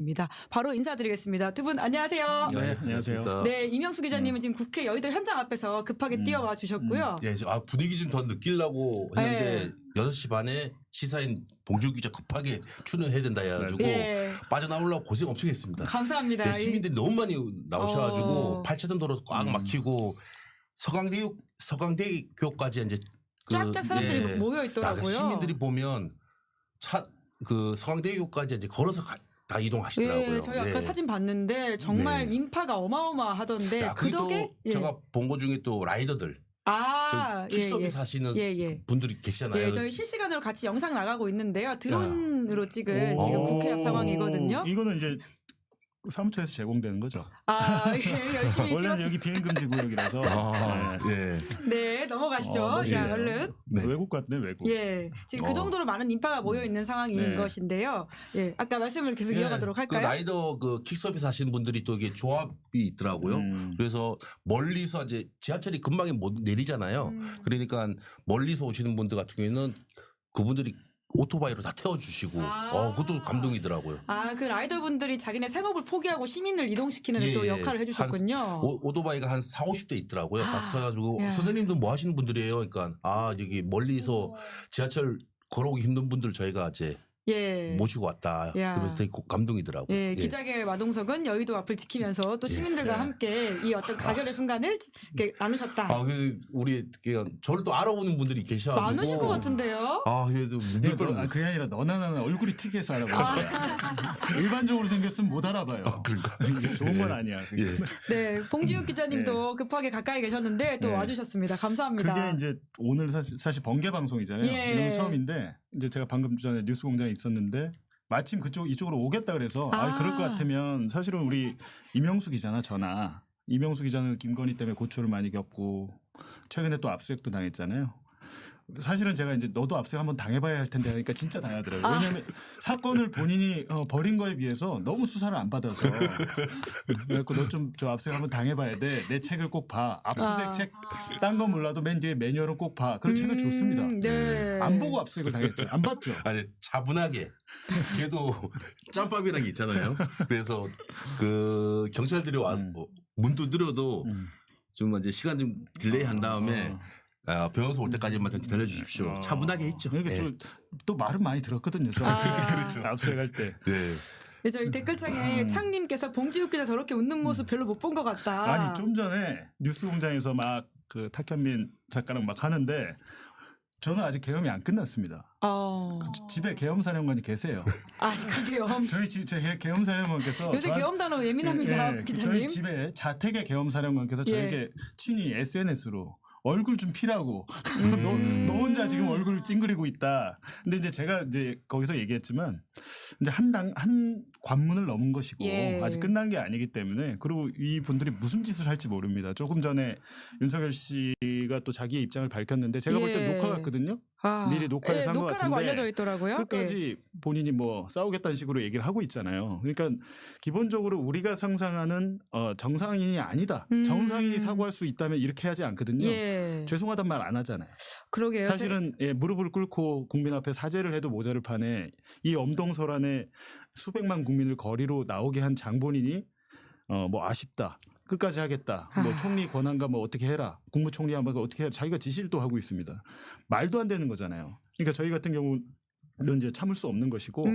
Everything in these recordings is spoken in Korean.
입니다. 바로 인사드리겠습니다. 두 분 안녕하세요. 네, 안녕하세요. 네, 이명수 기자님은 지금 국회 여의도 현장 앞에서 급하게 뛰어와 주셨고요. 예, 분위기 좀 더 느끼려고 했는데 6시 반에 시사인 봉주 기자 급하게 출연해야 된다 해가지고 빠져나오려고 고생 엄청 했습니다. 감사합니다. 네, 시민들이 너무 많이 나오셔가지고 8차선 도로 꽉 막히고 서강대교까지 이제 쫙쫙 사람들이 모여 있더라고요. 시민들이 보면 서강대교까지 이제 걸어서 다 이동하시더라고요. 네, 저희 아까 사진 봤는데 정말 인파가 어마어마하던데 그 덕에 제가 본 거 중에 또 라이더들 킥서비스 하시는 분들이 계시잖아요. 예, 저희 실시간으로 같이 영상 나가고 있는데요. 드론으로 찍은 지금 국회 앞 상황이거든요. 이거는 이제 사무처에서 제공되는 거죠. 예, 열심히 원래는 여기 비행 금지 구역이라서. 네, 넘어가시죠. 자, 얼른. 네. 외국 같네, 외국. 예, 지금 그 정도로 많은 인파가 모여 있는 상황인 것인데요. 예, 아까 말씀을 계속 이어가도록 할까요? 그 라이더 킥서비스 하시는 분들이 또 이게 조합이 있더라고요. 그래서 멀리서 이제 지하철이 금방에 못 내리잖아요. 그러니까 멀리서 오시는 분들 같은 경우에는 그분들이 오토바이로 다 태워주시고 그것도 감동이더라고요. 그 라이더분들이 자기네 생업을 포기하고 시민을 이동시키는 또 역할을 해주셨군요. 오토바이가 한 40, 50대 있더라고요. 딱 서가지고 선생님도 뭐 하시는 분들이에요? 그러니까 여기 멀리서 지하철 걸어오기 힘든 분들 저희가 이제 모시고 왔다. 그래서 되게 감동이더라고요. 예, 기자계 마동석은 여의도 앞을 지키면서 또 시민들과 함께 이 어떤 가결의 순간을 이렇게 나누셨다. 우리 저를 또 알아보는 분들이 계셔가지고 많으실 것 같은데요. 그래도 그게 아니라 너나 나나 얼굴이 특이해서 알아봐요. 일반적으로 생겼으면 못 알아봐요. 그러니까 좋은 건 아니야. 네, 봉지욱 기자님도 급하게 가까이 계셨는데 또 와주셨습니다. 감사합니다. 그게 이제 오늘 사실 번개 방송이잖아요. 이런 거 처음인데 이제 제가 방금 전에 뉴스공장에 있었는데 마침 이쪽으로 오겠다 그래서 그럴 것 같으면 사실은 우리 이명수 기자나 저나 이명수 기자는 김건희 때문에 고초를 많이 겪고 최근에 또 압수수색도 당했잖아요. 사실은 제가 이제 너도 압수수색 한번 당해봐야 할 텐데 하니까 진짜 당하더라고요. 왜냐하면 사건을 본인이 벌인 거에 비해서 너무 수사를 안 받아서 그래서 너 좀 저 압수수색 한번 당해봐야 돼. 내 책을 꼭 봐. 압수수색 책 딴 건 몰라도 맨 뒤에 매뉴얼은 꼭 봐. 그런 책을 줬습니다. 안 보고 압수수색을 당했죠. 안 봤죠. 아니 차분하게 걔도 짬밥이라는 게 있잖아요. 그래서 그 경찰들이 와서 문 두드려도 좀 이제 시간 좀 딜레이 한 다음에 변호사 올 때까지만 좀 기다려 주십시오. 차분하게 했죠. 그러니까 또 말은 많이 들었거든요. 그렇죠. 압수수색할 때. 네, 저희 댓글창에 창님께서 봉지욱 기자 저렇게 웃는 모습 별로 못 본 것 같다. 아니 좀 전에 뉴스공장에서 막 그 탁현민 작가랑 막 하는데 저는 아직 계엄이 안 끝났습니다. 집에 계엄사령관이 계세요. 그 계엄. 저희 계엄사령관께서 요새 계엄 단어 예민합니다. 기자님. 저희 집에 자택의 계엄사령관께서 저에게 친히 SNS로 얼굴 좀 피라고 너 혼자 지금 얼굴 찡그리고 있다. 근데 이제 제가 이제 거기서 얘기했지만 이제 한 관문을 넘은 것이고 아직 끝난 게 아니기 때문에 그리고 이 분들이 무슨 짓을 할지 모릅니다. 조금 전에 윤석열 씨가 또 자기의 입장을 밝혔는데 제가 볼 때 녹화 같거든요. 미리 녹화해서 한 것 같은데 알려져 있더라고요. 끝까지 본인이 뭐 싸우겠다는 식으로 얘기를 하고 있잖아요. 그러니까 기본적으로 우리가 상상하는 정상인이 아니다. 정상인이 사과할 수 있다면 이렇게 하지 않거든요. 죄송하단 말 안 하잖아요. 그러게요. 사실은 무릎을 꿇고 국민 앞에 사죄를 해도 모자를 판에 이 엄동설안에 수백만 국민을 거리로 나오게 한 장본인이 뭐 아쉽다. 끝까지 하겠다. 뭐 총리 권한과 뭐 어떻게 해라. 국무총리 한번 어떻게 해라. 자기가 지시를 또 하고 있습니다. 말도 안 되는 거잖아요. 그러니까 저희 같은 경우는 이제 참을 수 없는 것이고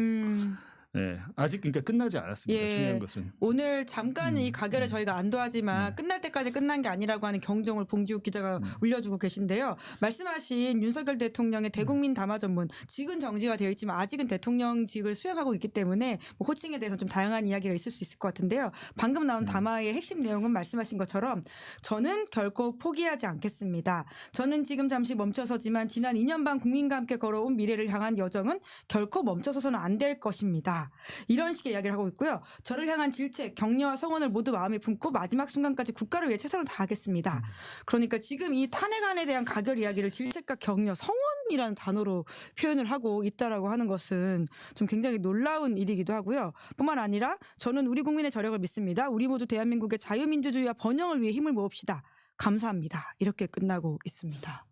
아직 그러니까 끝나지 않았습니다. 중요한 것은. 오늘 잠깐 이 가결에 저희가 안도하지만 끝날 때까지 끝난 게 아니라고 하는 경종을 봉지욱 기자가 울려주고 계신데요. 말씀하신 윤석열 대통령의 대국민 담화 전문 직은 정지가 되어 있지만 아직은 대통령직을 수행하고 있기 때문에 뭐 호칭에 대해서 좀 다양한 이야기가 있을 수 있을 것 같은데요. 방금 나온 담화의 핵심 내용은 말씀하신 것처럼 저는 결코 포기하지 않겠습니다. 저는 지금 잠시 멈춰서지만 지난 2년 반 국민과 함께 걸어온 미래를 향한 여정은 결코 멈춰서서는 안 될 것입니다. 이런 식의 이야기를 하고 있고요. 저를 향한 질책, 격려와 성원을 모두 마음에 품고 마지막 순간까지 국가를 위해 최선을 다하겠습니다. 그러니까 지금 이 탄핵안에 대한 가결 이야기를 질책과 격려, 성원이라는 단어로 표현을 하고 있다라고 하는 것은 좀 굉장히 놀라운 일이기도 하고요. 뿐만 아니라 저는 우리 국민의 저력을 믿습니다. 우리 모두 대한민국의 자유민주주의와 번영을 위해 힘을 모읍시다. 감사합니다. 이렇게 끝나고 있습니다.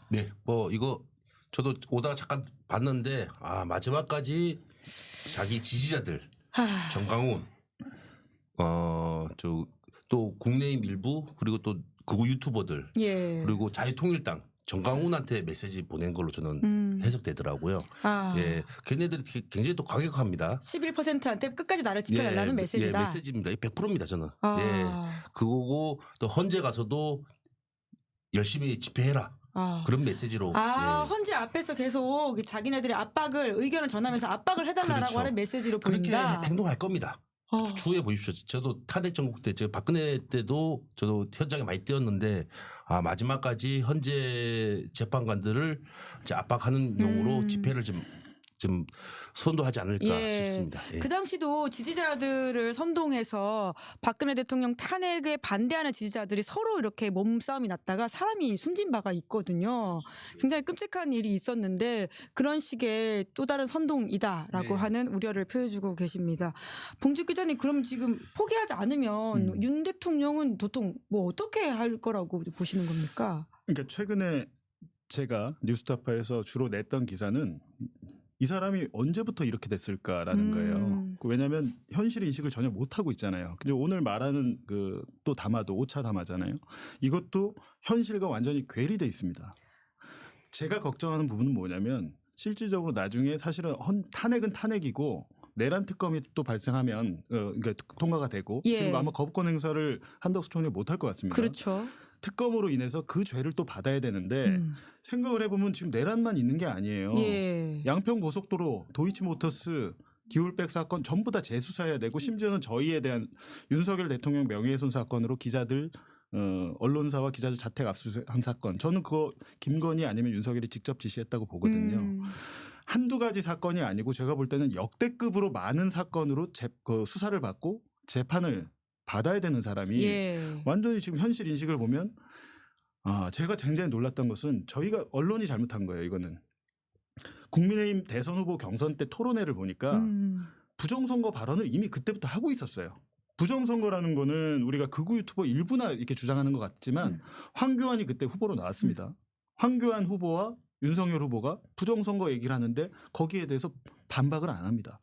네, 뭐 이거 저도 오다가 잠깐 봤는데 마지막까지 자기 지지자들 정강훈, 또 국내임 일부 그리고 또 극우 유튜버들 예. 그리고 자유통일당 정강훈한테 메시지 보낸 걸로 저는 해석되더라고요. 예, 걔네들이 굉장히 또 과격합니다. 11%한테 끝까지 나를 지켜달라는 메시지다. 예, 메시지입니다. 100%입니다. 저는. 아. 예, 그거고 또 헌재 가서도 열심히 집회해라. 그런 메시지로. 예. 헌재 앞에서 계속 자기네들의 의견을 전하면서 압박을 해달라고 그렇죠. 하는 메시지로 그렇게 보인다. 행동할 겁니다. 추후에 보십시오. 저도 탄핵 정국 때, 제가 박근혜 때도 저도 현장에 많이 뛰었는데, 마지막까지 헌재 재판관들을 이제 압박하는 용으로 집회를 좀 선도하지 않을까 싶습니다. 예. 그 당시도 지지자들을 선동해서 박근혜 대통령 탄핵에 반대하는 지지자들이 서로 이렇게 몸싸움이 났다가 사람이 숨진 바가 있거든요. 굉장히 끔찍한 일이 있었는데 그런 식의 또 다른 선동이다라고 하는 우려를 표해주고 계십니다. 봉주 기자님, 그럼 지금 포기하지 않으면 윤 대통령은 도통 뭐 어떻게 할 거라고 보시는 겁니까? 그러니까 최근에 제가 뉴스타파에서 주로 냈던 기사는 이 사람이 언제부터 이렇게 됐을까라는 거예요. 왜냐하면 현실 인식을 전혀 못 하고 있잖아요. 근데 오늘 말하는 또 담화도 5차 담화잖아요. 이것도 현실과 완전히 괴리돼 있습니다. 제가 걱정하는 부분은 뭐냐면 실질적으로 나중에 사실은 탄핵은 탄핵이고 내란 특검이 또 발생하면 그러니까 통과가 되고 지금 아마 거부권 행사를 한덕수 총리 못할 것 같습니다. 그렇죠. 특검으로 인해서 그 죄를 또 받아야 되는데 생각을 해보면 지금 내란만 있는 게 아니에요. 양평 고속도로, 도이치모터스, 기울백 사건 전부 다 재수사해야 되고 심지어는 저희에 대한 윤석열 대통령 명예훼손 사건으로 기자들 언론사와 기자들 자택 압수수색한 사건, 저는 그거 김건희 아니면 윤석열이 직접 지시했다고 보거든요. 한두 가지 사건이 아니고 제가 볼 때는 역대급으로 많은 사건으로 수사를 받고 재판을 받아야 되는 사람이 완전히 지금 현실 인식을 보면 제가 굉장히 놀랐던 것은 저희가 언론이 잘못한 거예요. 이거는 국민의힘 대선 후보 경선 때 토론회를 보니까 부정선거 발언을 이미 그때부터 하고 있었어요. 부정선거라는 거는 우리가 극우 유튜버 일부나 이렇게 주장하는 것 같지만 황교안이 그때 후보로 나왔습니다. 황교안 후보와 윤석열 후보가 부정선거 얘기를 하는데 거기에 대해서 반박을 안 합니다.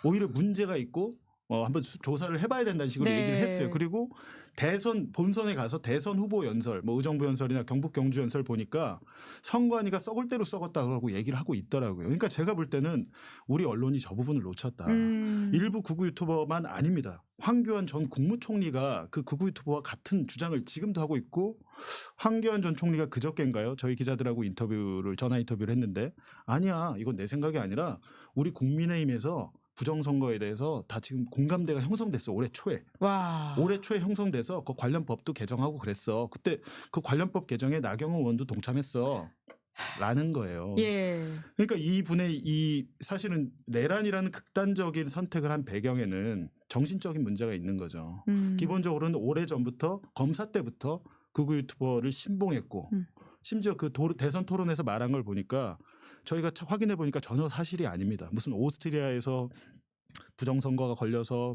오히려 문제가 있고 한번 조사를 해봐야 된다는 식으로 얘기를 했어요. 그리고 본선에 가서 대선 후보 연설, 의정부 연설이나 경북 경주 연설 보니까 선관위가 썩을 대로 썩었다고 얘기를 하고 있더라고요. 그러니까 제가 볼 때는 우리 언론이 저 부분을 놓쳤다. 일부 극우 유튜버만 아닙니다. 황교안 전 국무총리가 그 극우 유튜버와 같은 주장을 지금도 하고 있고, 황교안 전 총리가 그저께인가요? 저희 기자들하고 전화 인터뷰를 했는데, 아니야, 이건 내 생각이 아니라 우리 국민의힘에서 부정선거에 대해서 다 지금 공감대가 형성됐어. 올해 초에. 올해 초에 형성돼서 그 관련 법도 개정하고 그랬어. 그때 그 관련 법 개정에 나경원 의원도 동참했어. 라는 거예요. 그러니까 이분의 사실은 내란이라는 극단적인 선택을 한 배경에는 정신적인 문제가 있는 거죠. 기본적으로는 오래전부터 검사 때부터 극우 유튜버를 신봉했고 심지어 그 대선 토론에서 말한 걸 보니까 저희가 확인해 보니까 전혀 사실이 아닙니다. 무슨 오스트리아에서 부정선거가 걸려서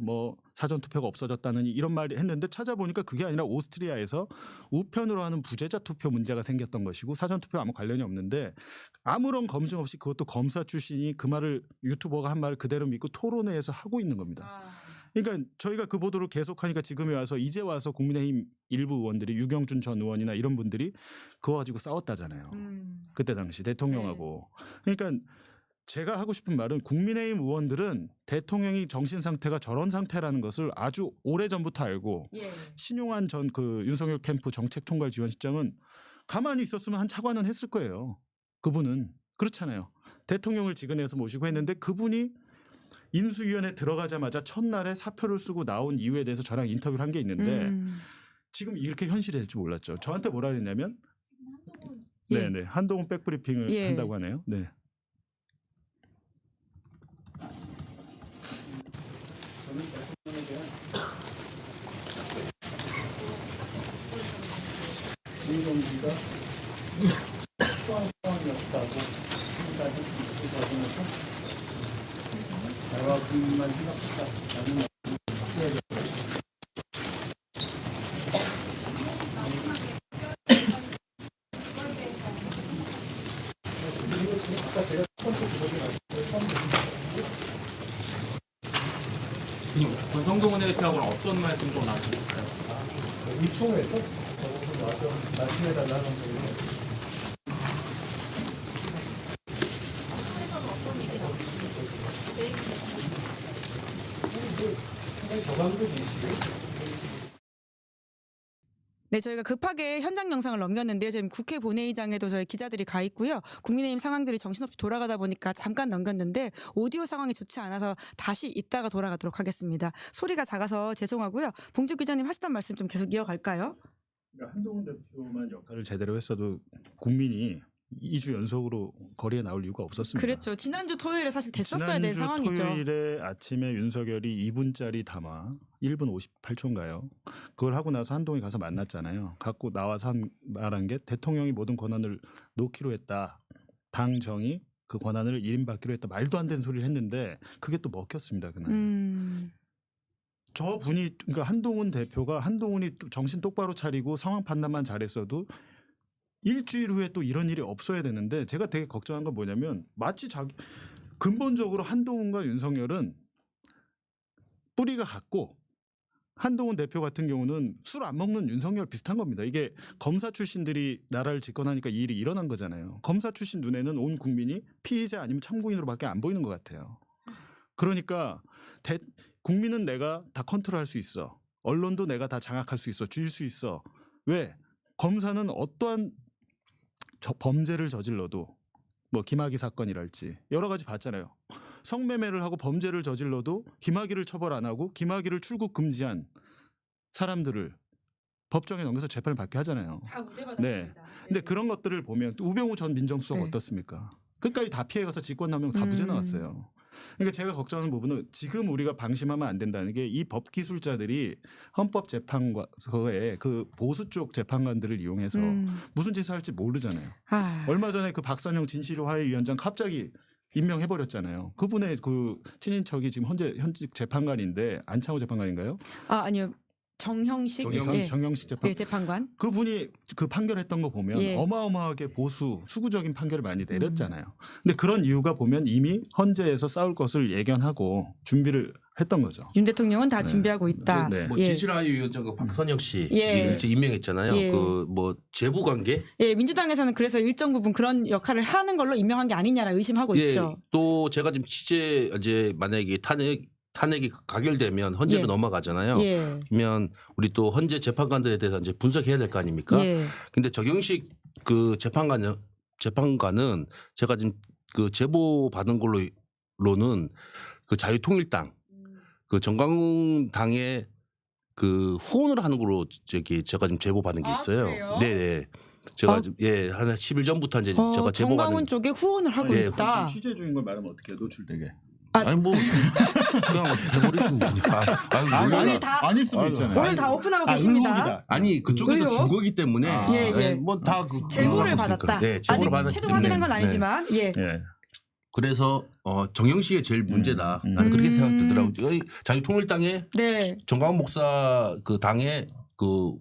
사전투표가 없어졌다는 이런 말을 했는데 찾아보니까 그게 아니라 오스트리아에서 우편으로 하는 부재자 투표 문제가 생겼던 것이고 사전투표 아무 관련이 없는데 아무런 검증 없이 그것도 검사 출신이 그 말을 유튜버가 한 말을 그대로 믿고 토론회에서 하고 있는 겁니다. 그러니까 저희가 그 보도를 계속하니까 지금에 와서 이제 와서 국민의힘 일부 의원들이 유경준 전 의원이나 이런 분들이 그거 가지고 싸웠다잖아요. 그때 당시 대통령하고. 그러니까 제가 하고 싶은 말은 국민의힘 의원들은 대통령이 정신 상태가 저런 상태라는 것을 아주 오래전부터 알고 신용환 전 윤석열 캠프 정책총괄지원실장은 가만히 있었으면 한 차관은 했을 거예요. 그분은. 그렇잖아요. 대통령을 직은해서 모시고 했는데 그분이 인수위원회 들어가자마자 첫날에 사표를 쓰고 나온 이유에 대해서 저랑 인터뷰를 한 게 있는데 지금 이렇게 현실이 될 줄 몰랐죠. 저한테 뭐라 그랬냐면 네네 한동훈 백브리핑을 한다고 하네요. 네. 저는 대통령에 대한 진정지가 소환이 없다고 생각하는 그 과정에서 나와 국민만 생각했다는 아까 제가 성동훈 대표하고는 어떤 말씀 좀 나누셨을까요? 의총에서 말씀해달라는 거예요. 네, 저희가 급하게 현장 영상을 넘겼는데요. 지금 국회 본회의장에도 저희 기자들이 가 있고요. 국민의힘 상황들이 정신없이 돌아가다 보니까 잠깐 넘겼는데 오디오 상황이 좋지 않아서 다시 이따가 돌아가도록 하겠습니다. 소리가 작아서 죄송하고요. 봉주 기자님 하시던 말씀 좀 계속 이어갈까요? 그러니까 한동훈 대표만 역할을 제대로 했어도 국민이 2주 연속으로 거리에 나올 이유가 없었습니다. 그랬죠. 지난주 토요일에 사실 됐었어야 될 상황이죠. 토요일에 아침에 윤석열이 2분짜리 담화 1분 58초인가요? 그걸 하고 나서 한동훈이 가서 만났잖아요. 갖고 나와서 말한 게 대통령이 모든 권한을 놓기로 했다. 당 정이 그 권한을 1인 받기로 했다. 말도 안 되는 소리를 했는데 그게 또 먹혔습니다. 그날. 저 분이 그러니까 한동훈 대표가 한동훈이 정신 똑바로 차리고 상황 판단만 잘했어도 일주일 후에 또 이런 일이 없어야 되는데 제가 되게 걱정한 건 뭐냐면 마치 근본적으로 한동훈과 윤석열은 뿌리가 같고 한동훈 대표 같은 경우는 술 안 먹는 윤석열 비슷한 겁니다. 이게 검사 출신들이 나라를 집권하니까 이 일이 일어난 거잖아요. 검사 출신 눈에는 온 국민이 피의자 아니면 참고인으로밖에 안 보이는 것 같아요. 그러니까 국민은 내가 다 컨트롤할 수 있어. 언론도 내가 다 장악할 수 있어. 줄 수 있어. 왜? 검사는 어떠한 범죄를 저질러도 뭐 김학의 사건이랄지 여러 가지 봤잖아요. 성매매를 하고 범죄를 저질러도 김학의를 처벌 안 하고 김학의를 출국 금지한 사람들을 법정에 넘겨서 재판을 받게 하잖아요. 다 무죄받았습니다. 네. 근데 그런 것들을 보면 우병우 전 민정수석 어떻습니까? 끝까지 다 피해가서 직권남용 다 무죄 나왔어요. 그러니까 제가 걱정하는 부분은 지금 우리가 방심하면 안 된다는 게 이 법기술자들이 헌법재판소의 그 보수 쪽 재판관들을 이용해서 무슨 짓을 할지 모르잖아요. 얼마 전에 그 박선영 진실화해위원장 갑자기 임명해버렸잖아요. 그분의 그 친인척이 지금 현직 재판관인데 안창호 재판관인가요? 아니요. 정형식 재판. 재판관. 그분이 그 판결했던 거 보면 어마어마하게 보수 수구적인 판결을 많이 내렸잖아요. 근데 그런 이유가 보면 이미 헌재에서 싸울 것을 예견하고 준비를 했던 거죠. 윤 대통령은 다 준비하고 있다. 네. 뭐 진실화위원장 그 박선영 씨 임명했잖아요. 그 뭐 제부 관계. 민주당에서는 그래서 일정 부분 그런 역할을 하는 걸로 임명한 게 아니냐라 의심하고 있죠. 또 제가 지금 취재 이제 만약에 탄핵이 가결되면 헌재로 넘어가잖아요. 그러면 우리 또 헌재 재판관들에 대해서 이제 분석해야 될 거 아닙니까? 근데 정영식 그 재판관은 제가 지금 그 제보 받은 걸로는 그 자유통일당 그 정광당에 그 후원을 하는 걸로 제가 지금 제보 받은 게 있어요. 그래요? 네. 제가 지금 한 10일 전부터 이제 제가 제보 받은 정광훈 쪽에 후원을 하고 있다. 취재 중인 걸 말하면 어떻게 해요? 노출되게. 아니 뭐 그냥 해버리시면 되니까. 오늘 다 아닐 수도 있잖아요. 오늘 다 오픈하고 계십니다. 의혹이다. 아니 그쪽에서 왜요? 준 거기 때문에 뭐 다 제보를 받았다. 네, 제보를 받았기 아직 최종 때문에. 확인한 건 아니지만 예. 그래서 정영식이 제일 문제다. 나는 그렇게 생각되더라고요. 자유통일당에 정광훈 목사 그 당에 그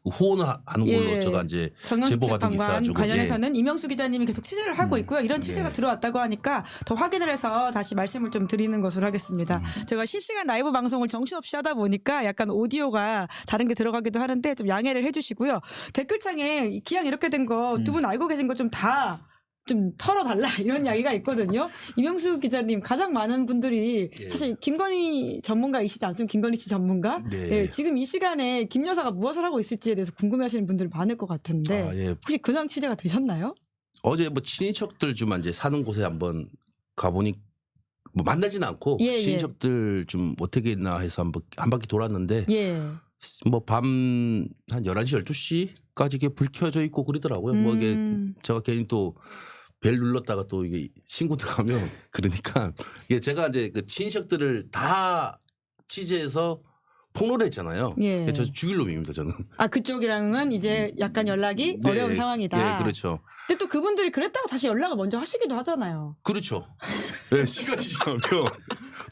후원을 하는 걸로 제가 이제 정영식 제보가 되기 재판관 있어가지고 관련해서는 이명수 기자님이 계속 취재를 하고 있고요. 이런 취재가 들어왔다고 하니까 더 확인을 해서 다시 말씀을 좀 드리는 것으로 하겠습니다. 제가 실시간 라이브 방송을 정신없이 하다 보니까 약간 오디오가 다른 게 들어가기도 하는데 좀 양해를 해주시고요. 댓글창에 기왕 이렇게 된 거 두 분 알고 계신 거 좀 다 좀 털어달라 이런 이야기가 있거든요. 이명수 기자님 가장 많은 분들이 사실 김건희 전문가이시지 않습니까? 김건희 씨 전문가. 지금 이 시간에 김 여사가 무엇을 하고 있을지에 대해서 궁금해하시는 분들 많을 것 같은데 혹시 근황 취재가 되셨나요? 어제 뭐 친인척들 좀 이제 사는 곳에 한번 가보니 뭐 만나지는 않고 친인척들 좀 어떻게 있나 해서 한 바퀴 돌았는데 뭐 밤 한 11시 12시까지 이게 불 켜져 있고 그러더라고요. 뭐 이게 제가 괜히 또 벨 눌렀다가 또 이게 신고 들어가면 그러니까 이게 제가 이제 그 친인척들을 다 취재해서 폭로를 했잖아요. 저 죽일 놈입니다, 저는. 그쪽이랑은 이제 약간 연락이 어려운 상황이다. 그렇죠. 근데 또 그분들이 그랬다가 다시 연락을 먼저 하시기도 하잖아요. 그렇죠. 시간이 지나면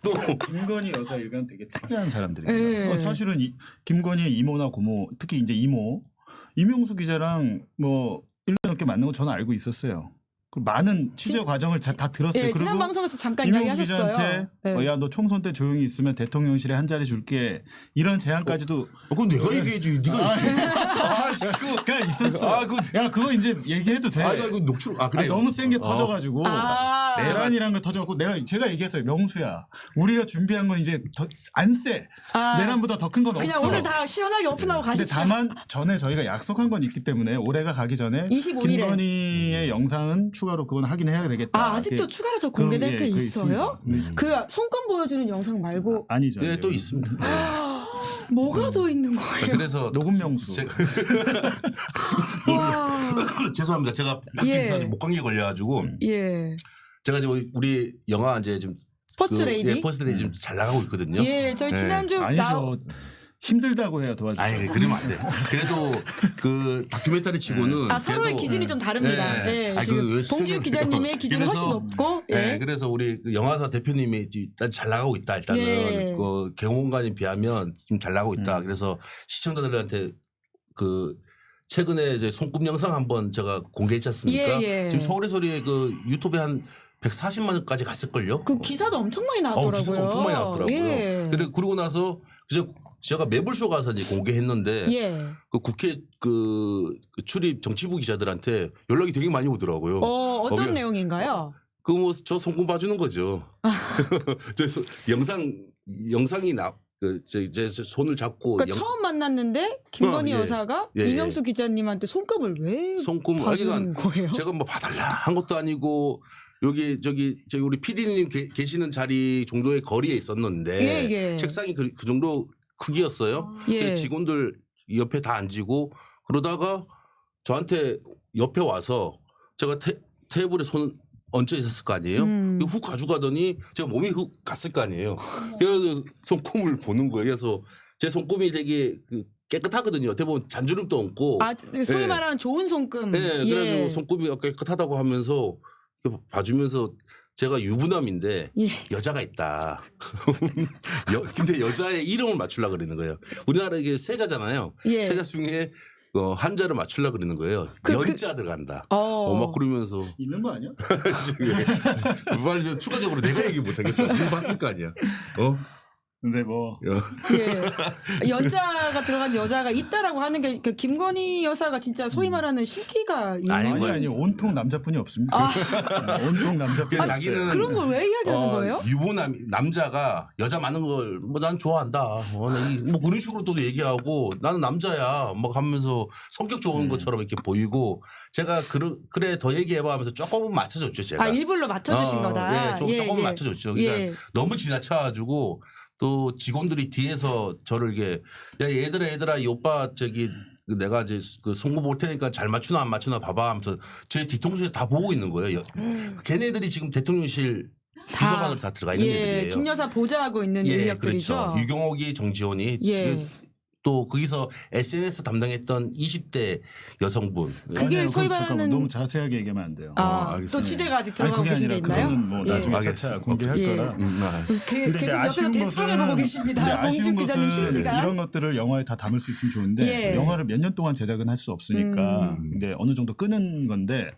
또 김건희 여사 일가는 되게 특이한 사람들이에요. 사실은 김건희 이모나 고모, 특히 이제 이모 이명수 기자랑 뭐 1년 넘게 만난 건 저는 알고 있었어요. 그 많은 취재 과정을 다 들었어요. 예, 그리고 지난 방송에서 잠깐 이명수 이야기하셨어요. 기자한테 네. 야 너 총선 때 조용히 있으면 대통령실에 한 자리 줄게 이런 제안까지도 그건 내가 얘기해야지. 네가 그러니까 있었어. 야 그거 이제 얘기해도 돼. 이거 녹취록 그래요. 너무 센 게 터져가지고 내란이라는 거 터져갖고 제가 얘기했어요. 명수야 우리가 준비한 건 이제 더 안 세. 내란보다 더 큰 건 없어. 그냥 오늘 다 시원하게 오픈하고 근데 가십시오. 다만 전에 저희가 약속한 건 있기 때문에 올해가 가기 전에 25일에. 김건희의 영상은 추가로 그건 확인해야 되겠다. 아직도 추가로 더 공개될 게 있어요? 그 손금 보여주는 영상 말고 아니죠. 네, 또 있습니다. 뭐가 더 있는 거예요? 그래서 녹음 명수. 죄송합니다. 제가 예. 밖에서 목감기에 걸려가지고 예. 제가 이제 우리 영화 이제 좀 퍼스트 레이디? 퍼스트 레이디 지금 잘 나가고 있거든요. 예, 저희 네. 지난주 아니죠. 힘들다고 해야 도와주죠. 아니 그러면 안 돼. 그래도 그 다큐멘터리 치고는 서로의 그래도 기준이 좀 다릅니다. 네. 예, 아니, 지금 왜 봉지욱 시청자- 기자님의 기준이 훨씬 그래서- 높고 예. 네, 그래서 우리 그 영화사 대표님이 일단 잘 나가고 있다. 일단은 예. 그 개봉관에 비하면 좀 잘 나가고 있다. 음. 그래서 시청자들한테 그 최근에 이제 손금 영상 한번 제가 공개했지 않습니까? 예, 예. 지금 서울의 소리에 그 유튜브에 한 140만원까지 갔을걸요? 그 기사도 엄청 많이 나왔더라고요. 기사가 엄청 많이 나왔더라고요. 예. 그러고 나서 제가 매불쇼 가서 이제 공개했는데 예. 그 국회 그 출입 정치부 기자들한테 연락이 되게 많이 오더라고요. 어떤 거기가- 내용인가요? 그 뭐 저 손금 봐주는 거죠. 저 영상이 제 손을 잡고 그러니까 처음 만났는데 김건희 예. 여사가 예, 예. 이명수 기자님한테 손금을 왜 손금 봐주는 거예요? 제가 뭐 봐달라 한 것도 아니고 여기 저기 우리 PD님 계시는 자리 정도의 거리에 있었는데 예, 예. 책상이 그 정도 크기였어요. 예. 근데 직원들 옆에 다 앉히고 그러다가 저한테 옆에 와서 제가 테이블에 손 얹혀 있었을 거 아니에요. 이거 훅 가져가더니 제가 몸이 훅 갔을 거 아니에요. 그래서 손금을 보는 거예요. 그래서 제 손금이 되게 깨끗하거든요. 어떻게 보면 잔주름도 없고. 소위 예. 말하는 좋은 손금. 네, 그래가지고 손금이 깨끗하다고 하면서 이렇게 봐주면서 제가 유부남인데 예. 여자가 있다. 근데 여자의 이름을 맞추려고 그러는 거예요. 우리나라 이게 세자잖아요. 예. 세자 중에 한자를 맞추려고 그러는 거예요. 연자 들어간다. 막 그러면서 있는 거 아니야? 빨리 추가적으로 내가 얘기 못하겠다. 이거 봤을 거 아니야. 근데 뭐 예. 여자가 들어간 여자가 있다라고 하는 게 그 김건희 여사가 진짜 소위 말하는 신기가 있는 아니, 거예요? 아니 온통 남자뿐이 없습니다. 온통 남자뿐이 그 자기는 그런 걸 왜 이야기하는 거예요? 유부남 남자가 여자 많은 걸 뭐 난 좋아한다. 뭐 그런 식으로 또 얘기하고 나는 남자야. 막 하면서 성격 좋은 것처럼 이렇게 보이고 제가 그래 더 얘기해봐 하면서 조금은 맞춰줬죠 제가. 일부러 맞춰주신 거다. 예, 조금은 맞춰줬죠. 그러니까 예. 너무 지나쳐가지고 또 직원들이 뒤에서 저를 이게 야 얘들아 이 오빠 저기 내가 이제 그 송구 볼 테니까 잘 맞추나 안 맞추나 봐봐 하면서 제 뒤통수에 다 보고 있는 거예요. 걔네들이 지금 대통령실 비서관으로 다 들어가 있는 애들이에요. 김 여사 보좌하고 있는 인력들이죠. 그렇죠. 유경옥이 정지원이 예. 또 거기서 SNS 담당했던 20대 여성분. 그게 아니요, 소위 잠깐만, 말하는- 너무 자세하게 얘기하면 안 돼요. 또 알겠습니다. 취재가 아직 아니 들어가고 그게 계신 게 아니라 있나요? 그거는 뭐 예. 나중에 알겠습니다. 차차 공개할 예. 거라. 계속 근데 옆에서 대스판을 보고 계십니다. 아쉬운 봉지욱 기자님 것은 실시간. 이런 것들을 영화에 다 담을 수 있으면 좋은데 예. 영화를 몇 년 동안 제작은 할 수 없으니까 근데 어느 정도 끄는 건데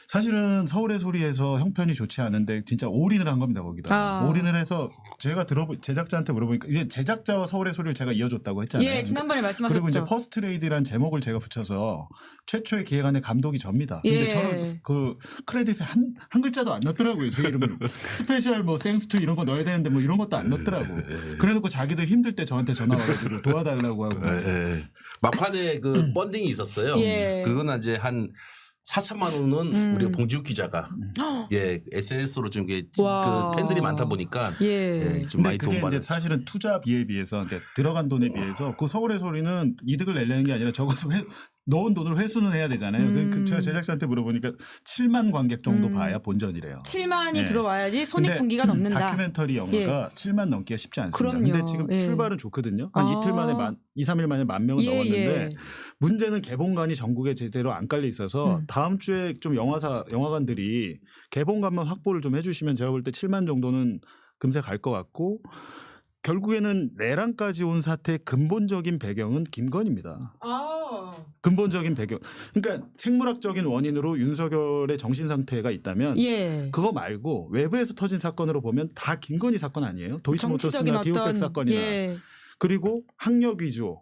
사실은 서울의 소리에서 형편이 좋지 않은데 진짜 올인을 한 겁니다 거기다. 올인을 해서 제가 제작자한테 물어보니까 이게 제작자와 서울의 소리를 제가 이어줬다고 했잖아요. 예, 지난번에 말씀하셨죠. 그리고 이제 퍼스트 레이디라는 제목을 제가 붙여서 최초의 기획안의 감독이 접니다. 예. 근데 저를 그 크레딧에 한 글자도 안 넣더라고요. 제 이름을. 스페셜 뭐 생스투 이런 거 넣어야 되는데 뭐 이런 것도 안 넣더라고. 그래놓고 자기들 힘들 때 저한테 전화 와가지고 도와달라고 하고. 막판에 그 펀딩이 있었어요. 예. 그건 이제 한 4천만 원은 우리 봉지욱 기자가 SNS로 좀 이게 와. 그 팬들이 많다 보니까 예. 좀 근데 많이 그게 돈 이제 받았죠. 사실은 투자비에 비해서 이제 들어간 돈에 비해서 그 서울의 소리는 이득을 내려는 게 아니라 적어서 넣은 돈을 회수는 해야 되잖아요. 제가 제작자한테 물어보니까 7만 관객 정도 봐야 본전이래요. 7만이 예. 들어와야지 근데 손익분기가 넘는다. 다큐멘터리 영화가 7만 넘기가 쉽지 않습니다. 그럼요. 근데 지금 예. 출발은 좋거든요. 한 이틀 만에 2, 3일 만에 10,000명을 예, 넘었는데 예. 문제는 개봉관이 전국에 제대로 안 깔려 있어서 다음 주에 좀 영화관들이 개봉관만 확보를 좀 해주시면 제가 볼 때 7만 정도는 금세 갈 것 같고 결국에는 내란까지 온 사태의 근본적인 배경은 김건희입니다. 근본적인 배경. 그러니까 생물학적인 원인으로 윤석열의 정신 상태가 있다면 예. 그거 말고 외부에서 터진 사건으로 보면 다 김건희 사건 아니에요? 도이치모터스나 디오백 사건이나 예. 그리고 학력 위조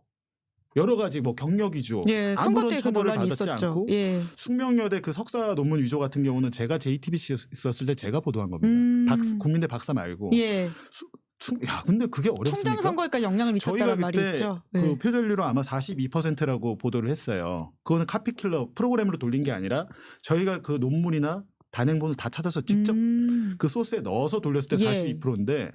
여러 가지 뭐 경력 위조 예. 선거 아무런 때 그 처벌을 논란이 받았지 있었죠. 않고 예. 숙명여대 그 석사 논문 위조 같은 경우는 제가 JTBC 있었을 때 제가 보도한 겁니다. 국민대 박사 말고. 예. 야 근데 그게 어렵습니까? 총장 선거에까지 영향을 미쳤다는 저희가 말이 그때 있죠. 그 예. 표절률로 아마 42%라고 보도를 했어요. 그거는 카피킬러 프로그램으로 돌린 게 아니라 저희가 그 논문이나 단행본을 다 찾아서 직접 그 소스에 넣어서 돌렸을 때 예. 42%인데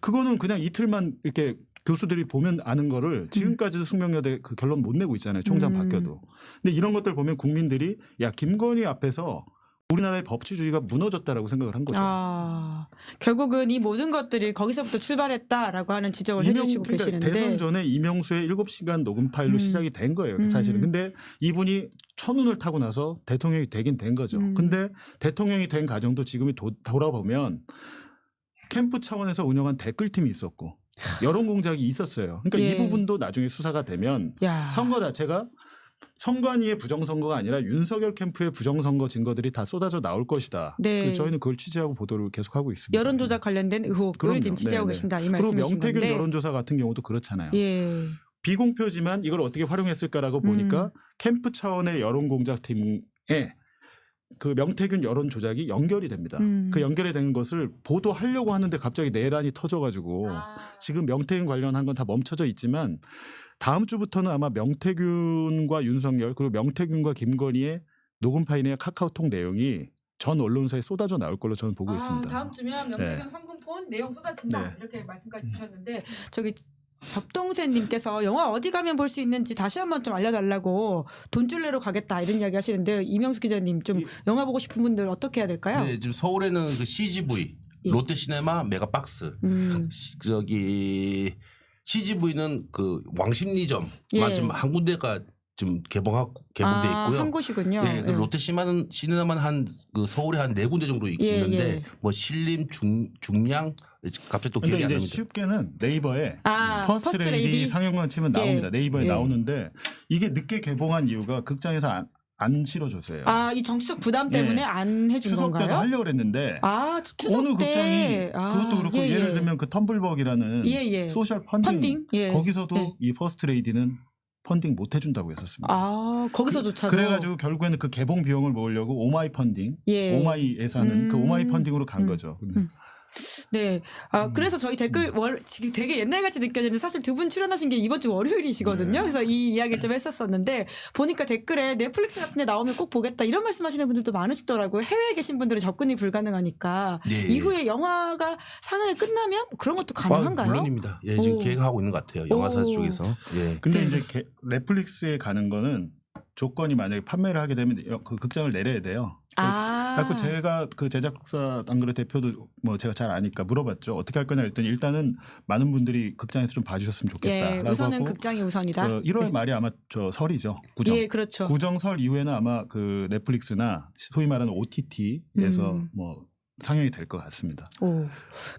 그거는 그냥 이틀만 이렇게 교수들이 보면 아는 거를 지금까지도 숙명여대 그 결론 못 내고 있잖아요. 총장 바뀌어도. 근데 이런 것들 보면 국민들이 야 김건희 앞에서 우리나라의 법치주의가 무너졌다라고 생각을 한 거죠. 아, 결국은 이 모든 것들이 거기서부터 출발했다라고 하는 지적을 해주시고 그러니까 계시는데 대선 전에 이명수의 7시간 녹음 파일로 시작이 된 거예요. 사실은. 음. 근데 이분이 천운을 타고 나서 대통령이 되긴 된 거죠. 근데 대통령이 된 과정도 지금이 돌아보면 캠프 차원에서 운영한 댓글팀이 있었고 여론 공작이 있었어요. 그러니까 예. 이 부분도 나중에 수사가 되면 야. 선거 자체가 선관위의 부정선거가 아니라 윤석열 캠프의 부정선거 증거들이 다 쏟아져 나올 것이다. 네. 그래서 저희는 그걸 취재하고 보도를 계속하고 있습니다. 여론조작 관련된 의혹을 그럼요. 지금 취재하고 네, 네. 계신다 이 그리고 말씀이신 명태균 건데. 여론조사 같은 경우도 그렇잖아요. 예. 비공표지만 이걸 어떻게 활용했을까라고 보니까 캠프 차원의 여론공작팀에 그 명태균 여론 조작이 연결이 됩니다. 그 연결이 된 것을 보도하려고 하는데 갑자기 내란이 터져가지고 지금 명태균 관련한 건 다 멈춰져 있지만 다음 주부터는 아마 명태균과 윤석열 그리고 명태균과 김건희의 녹음 파일이나 카카오톡 내용이 전 언론사에 쏟아져 나올 걸로 저는 보고 있습니다. 다음 주면 명태균 네. 황금폰 내용 쏟아진다 네. 이렇게 말씀까지 주셨는데 저기 접동세님께서 영화 어디 가면 볼 수 있는지 다시 한번 좀 알려달라고 돈줄레로 가겠다 이런 이야기 하시는데 이명수 기자님 좀 영화 보고 싶은 분들 어떻게 해야 될까요? 네, 지금 서울에는 그 CGV, 예. 롯데시네마, 메가박스, 저기 CGV는 그 왕십리점만 예. 지금 한 군데가 좀 개봉돼 있고요. 한 곳이군요. 네, 그 롯데시네마는 시네마는 한 그 서울에 한 4군데 정도 있는데 예. 뭐 신림, 중량 갑자기 또 기억이 근데 안 이제 납니다. 쉽게는 네이버에 퍼스트 레이디 상영관 치면 나옵니다. 네이버에 예. 나오는데 이게 늦게 개봉한 이유가 극장에서 안 실어줬어요. 이 정치적 부담 때문에 예. 안 해준 추석 때도 건가요? 하려고 그랬는데 추석 어느 때. 극장이 그것도 그렇고 예, 예를 예. 들면 그 텀블벅이라는 예. 소셜 펀딩? 예. 거기서도 예. 이 퍼스트 레이디는 펀딩 못 해준다고 했었습니다. 거기서조차도. 그래가지고 결국에는 그 개봉 비용을 모으려고 오마이 펀딩, 예. 오마이에서 하는 그 오마이 펀딩으로 간 거죠. 네. 그래서 저희 댓글 지금 되게 옛날같이 느껴지는데 사실 두 분 출연하신 게 이번 주 월요일이시거든요. 네. 그래서 이 이야기를 좀 했었었는데 보니까 댓글에 넷플릭스 같은 데 나오면 꼭 보겠다 이런 말씀하시는 분들도 많으시더라고요. 해외에 계신 분들은 접근이 불가능하니까 네. 이후에 영화가 상영이 끝나면 그런 것도 가능한가요? 물론입니다. 예, 지금 오. 계획하고 있는 것 같아요. 영화사 오. 쪽에서. 예. 근데 이제 넷플릭스에 가는 거는 조건이 만약에 판매를 하게 되면 그 극장을 내려야 돼요. 그래서 제가 그 제작사 안 그래 대표도 뭐 제가 잘 아니까 물어봤죠. 어떻게 할 거냐 했더니 일단은 많은 분들이 극장에서 좀 봐주셨으면 좋겠다라고 우선은 하고 극장이 우선이다. 1월 말에 아마 저 설이죠. 구정. 예, 그렇죠. 구정 설 이후에는 아마 그 넷플릭스나 소위 말하는 OTT에서 뭐 상영이 될 것 같습니다.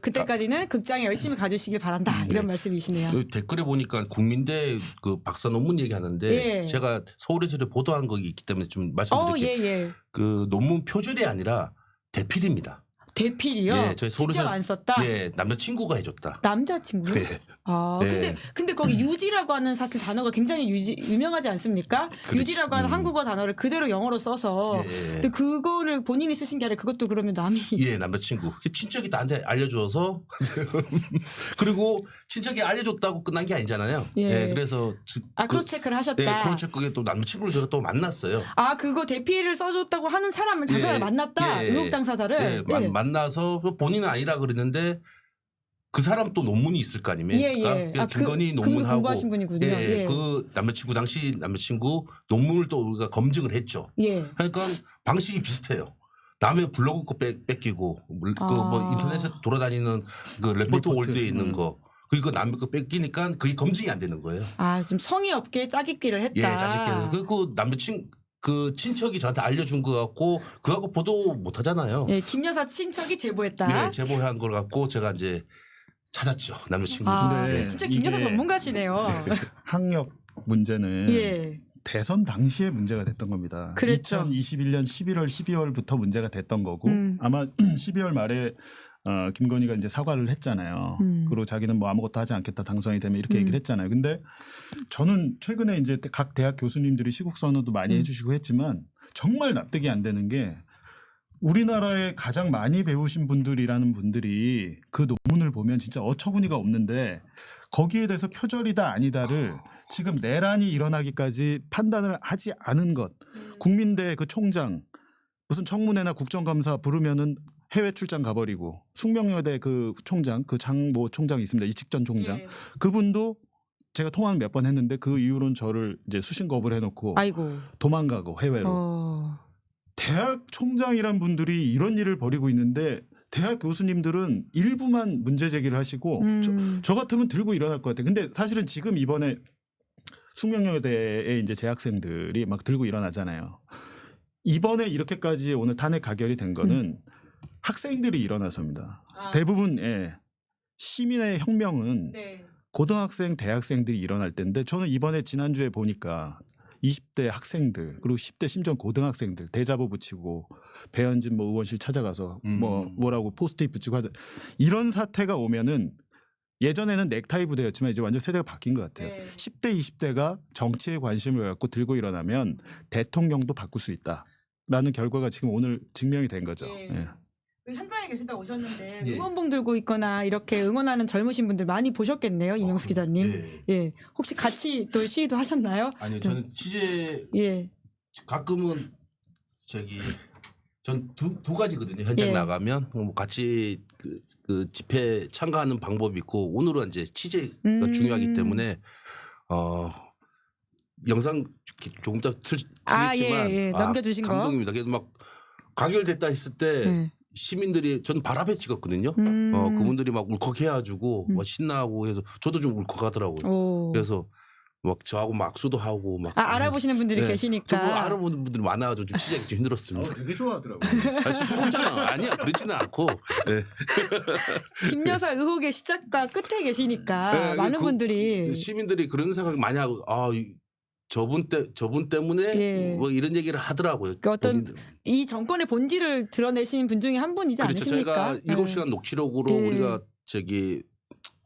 그때까지는 극장에 열심히 가주시길 바란다 이런 말씀이시네요. 또 댓글에 보니까 국민대 그 박사 논문 얘기하는데 예. 제가 서울에서 보도한 거 있기 때문에 좀 말씀드릴게요. 예. 그 논문 표절이 아니라 대필입니다. 대필이요? 예, 저희 직접 서울에서- 안 썼다? 예, 남자친구가 해줬다. 남자친구요? 네. 네. 근데 거기 유지라고 하는 사실 단어가 굉장히 유명하지 않습니까? 그렇지. 유지라고 하는 한국어 단어를 그대로 영어로 써서 예. 근데 그거를 본인이 쓰신 게 아니라 그것도 그러면 남이 예, 남자친구. 친척이 나한테 알려줘서 그리고 친척이 알려줬다고 끝난 게 아니잖아요. 예. 그래서 크로스 체크를 하셨다. 예, 크로스 체크에 또 남자친구를 제가 또 만났어요. 그거 대필을 써줬다고 하는 사람을 당사자를 만났다. 의혹 당사자를. 예, 만나서 본인은 아니라 그랬는데 그 사람 또 논문이 있을 거 아닙니까? 예. 김건희 그분도 논문하고 공부하신 분이군요. 예, 예. 그 남자친구 당시 남자친구 논문을 또 우리가 검증을 했죠. 예. 그러니까 방식이 비슷해요. 남의 블로그 거 뺏기고 뭐 인터넷에 돌아다니는 그 레포트 월드에 있는 거 그리고 남의 거 뺏기니까 그게 검증이 안 되는 거예요. 좀 성의 없게 짜깁기를 했다. 예, 짜증게. 그 그 친척이 저한테 알려준 거 같고 그거하고 보도 못 하잖아요. 예, 김 여사 친척이 제보했다. 네, 제보한 걸 갖고 제가 이제 찾았죠. 남자친구. 근데 진짜 김 여사 이게 전문가시네요. 학력 문제는 예. 대선 당시에 문제가 됐던 겁니다. 그랬죠. 2021년 11월, 12월부터 문제가 됐던 거고 아마 12월 말에 김건희가 이제 사과를 했잖아요. 그리고 자기는 뭐 아무것도 하지 않겠다 당선이 되면 이렇게 얘기를 했잖아요. 근데 저는 최근에 이제 각 대학 교수님들이 시국 선언도 많이 해주시고 했지만 정말 납득이 안 되는 게 우리나라에 가장 많이 배우신 분들이라는 분들이 그 논문을 보면 진짜 어처구니가 없는데 거기에 대해서 표절이다 아니다를 지금 내란이 일어나기까지 판단을 하지 않은 것. 국민대 그 총장 무슨 청문회나 국정감사 부르면은 해외 출장 가버리고 숙명여대 그 총장 그 장모 총장이 있습니다. 이직전 총장. 예. 그분도 제가 통화 몇 번 했는데 그 이후로는 저를 이제 수신 거부를 해놓고 아이고. 도망가고 해외로. 대학 총장이란 분들이 이런 일을 벌이고 있는데 대학 교수님들은 일부만 문제 제기를 하시고 저 같으면 들고 일어날 것 같아요. 근데 사실은 지금 이번에 숙명여대에 이제 재학생들이 막 들고 일어나잖아요. 이번에 이렇게까지 오늘 탄핵 가결이 된 거는 학생들이 일어나서입니다. 대부분 시민의 혁명은 네. 고등학생, 대학생들이 일어날 텐데 저는 이번에 지난주에 보니까 20대 학생들 그리고 10대 심지어 고등학생들 대자보 붙이고 배현진 뭐 의원실 찾아가서 뭐라고 포스트잇 붙이고 하던 이런 사태가 오면은 예전에는 넥타이 부대였지만 이제 완전 세대가 바뀐 것 같아요. 네. 10대, 20대가 정치에 관심을 갖고 들고 일어나면 대통령도 바꿀 수 있다라는 결과가 지금 오늘 증명이 된 거죠. 네. 예. 그 현장에 계시다 오셨는데 예. 응원봉 들고 있거나 이렇게 응원하는 젊으신 분들 많이 보셨겠네요, 이명수 기자님. 예. 예, 혹시 같이 또 시위도 하셨나요? 아니요, 저는 취재 예, 가끔은 전 두 가지거든요. 현장 예. 나가면 뭐 같이 그 집회 참가하는 방법이 있고 오늘은 이제 취재가 중요하기 때문에 영상 조금 이따 틀겠지만 예. 넘겨주신 거. 감동입니다. 그래도 막 가결됐다 했을 때 예. 시민들이 저는 발 앞에 찍었거든요. 그분들이 막 울컥해가지고 막 신나고 해서 저도 좀 울컥하더라고요. 오. 그래서 막 저하고 막 악수도 하고 막 알아보시는 분들이 네. 계시니까. 저뭐 알아보는 분들이 많아가지고 좀 취재하기 좀 힘들었습니다. 되게 좋아하더라고요. 아니 수고없잖아. 아니야 그렇지는 않고. 네. 김 여사 의혹의 시작과 끝에 계시니까 네, 많은 분들이 시민들이 그런 생각 많이 하고 저분 때문에 예. 뭐 이런 얘기를 하더라고요. 그러니까 어떤 본인들. 이 정권의 본질을 드러내신 분 중에 한 분이지 그렇죠. 않으십니까? 저희가 7시간 녹취록으로 예. 우리가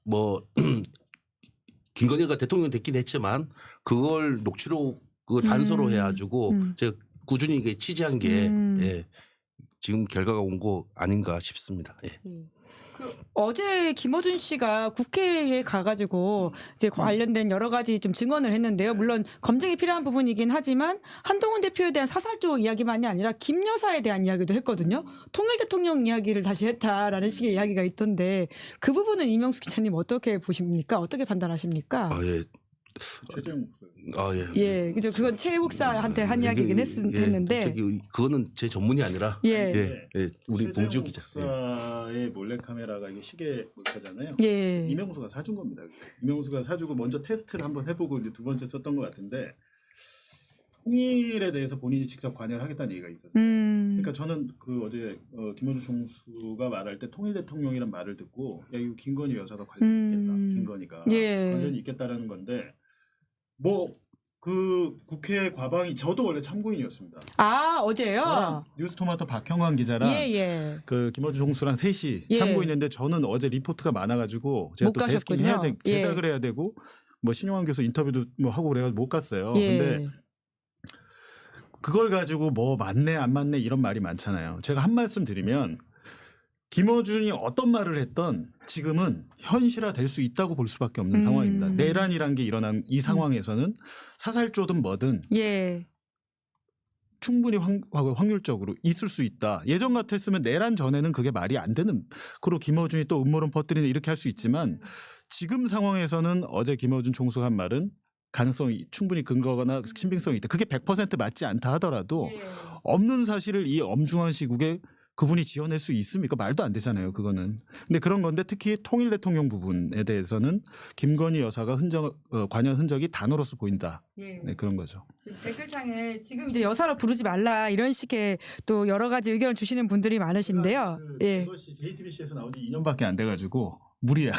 뭐 김건희가 대통령 됐긴 했지만 그걸 녹취록을 단서로 해가지고 제가 꾸준히 이게 취재한 게 예, 지금 결과가 온 거 아닌가 싶습니다. 예. 어제 김어준 씨가 국회에 가가지고 이제 관련된 여러 가지 좀 증언을 했는데요. 물론 검증이 필요한 부분이긴 하지만 한동훈 대표에 대한 사설적 이야기만이 아니라 김 여사에 대한 이야기도 했거든요. 통일 대통령 이야기를 다시 했다라는 식의 이야기가 있던데 그 부분은 이명수 기자님 어떻게 보십니까? 어떻게 판단하십니까? 예. 최재형 예. 예, 그죠. 그건 최 목사한테 한 이야기긴 했는데. 그거는 제 전문이 아니라 예. 우리 봉지욱 기자. 목사의 몰래카메라가 이게 시계 몰카잖아요. 예. 이명수가 사준 겁니다. 이명수가 사주고 먼저 테스트를 한번 해보고 이제 두 번째 썼던 것 같은데 통일에 대해서 본인이 직접 관여를 하겠다는 얘기가 있었어요. 그러니까 저는 그 어제 김어준 총수가 말할 때 통일 대통령이란 말을 듣고 야 이거 김건희 여사가 관련이 있겠다. 김건희가 예. 관련이 있겠다라는 건데 뭐 그 국회 과방이 저도 원래 참고인이었습니다. 어제요? 저랑 뉴스토마토 박형환 기자랑 예. 그 김어준 총수랑 셋이 예. 참고인인데 저는 어제 리포트가 많아가지고 제가 못 또 데스킹 해야 가셨군요. 되 제작을 해야 되고 뭐 신용환 교수 인터뷰도 뭐 하고 그래가지고 못 갔어요. 예. 근데 그걸 가지고 뭐 맞네 안 맞네 이런 말이 많잖아요. 제가 한 말씀 드리면 김어준이 어떤 말을 했던 지금은 현실화될 수 있다고 볼 수밖에 없는 상황입니다. 내란이란 게 일어난 이 상황에서는 사살조든 뭐든 예. 충분히 확률적으로 있을 수 있다. 예전 같았으면 내란 전에는 그게 말이 안 되는. 그리고 김어준이 또 음모론 퍼뜨리는 이렇게 할 수 있지만 지금 상황에서는 어제 김어준 총수가 한 말은 가능성이 충분히 근거거나 신빙성이 있다. 그게 100% 맞지 않다 하더라도 없는 사실을 이 엄중한 시국에 그분이 지어낼 수 있습니까? 말도 안 되잖아요. 그거는. 근데 그런 건데 특히 통일 대통령 부분에 대해서는 김건희 여사가 관여 흔적이 단어로서 보인다. 예. 네, 그런 거죠. 댓글창에 지금 이제 여사로 부르지 말라 이런 식의 또 여러 가지 의견을 주시는 분들이 많으신데요. 예. 이것이 JTBC에서 나온 지 2년밖에 안 돼가지고 무리야.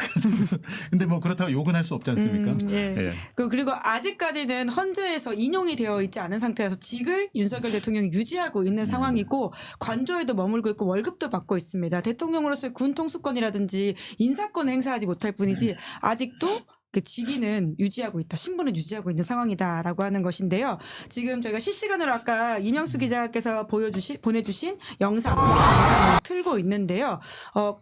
근데 뭐 그렇다고 욕은 할 수 없지 않습니까? 예. 예. 그리고 아직까지는 헌재에서 인용이 되어 있지 않은 상태라서 직을 윤석열 대통령이 유지하고 있는 상황이고 관저에도 머물고 있고 월급도 받고 있습니다. 대통령으로서의 군 통수권이라든지 인사권 행사하지 못할 뿐이지 아직도 그 직위는 유지하고 있다. 신분은 유지하고 있는 상황이다라고 하는 것인데요. 지금 저희가 실시간으로 아까 이명수 기자께서 보내주신 영상을 틀고 있는데요.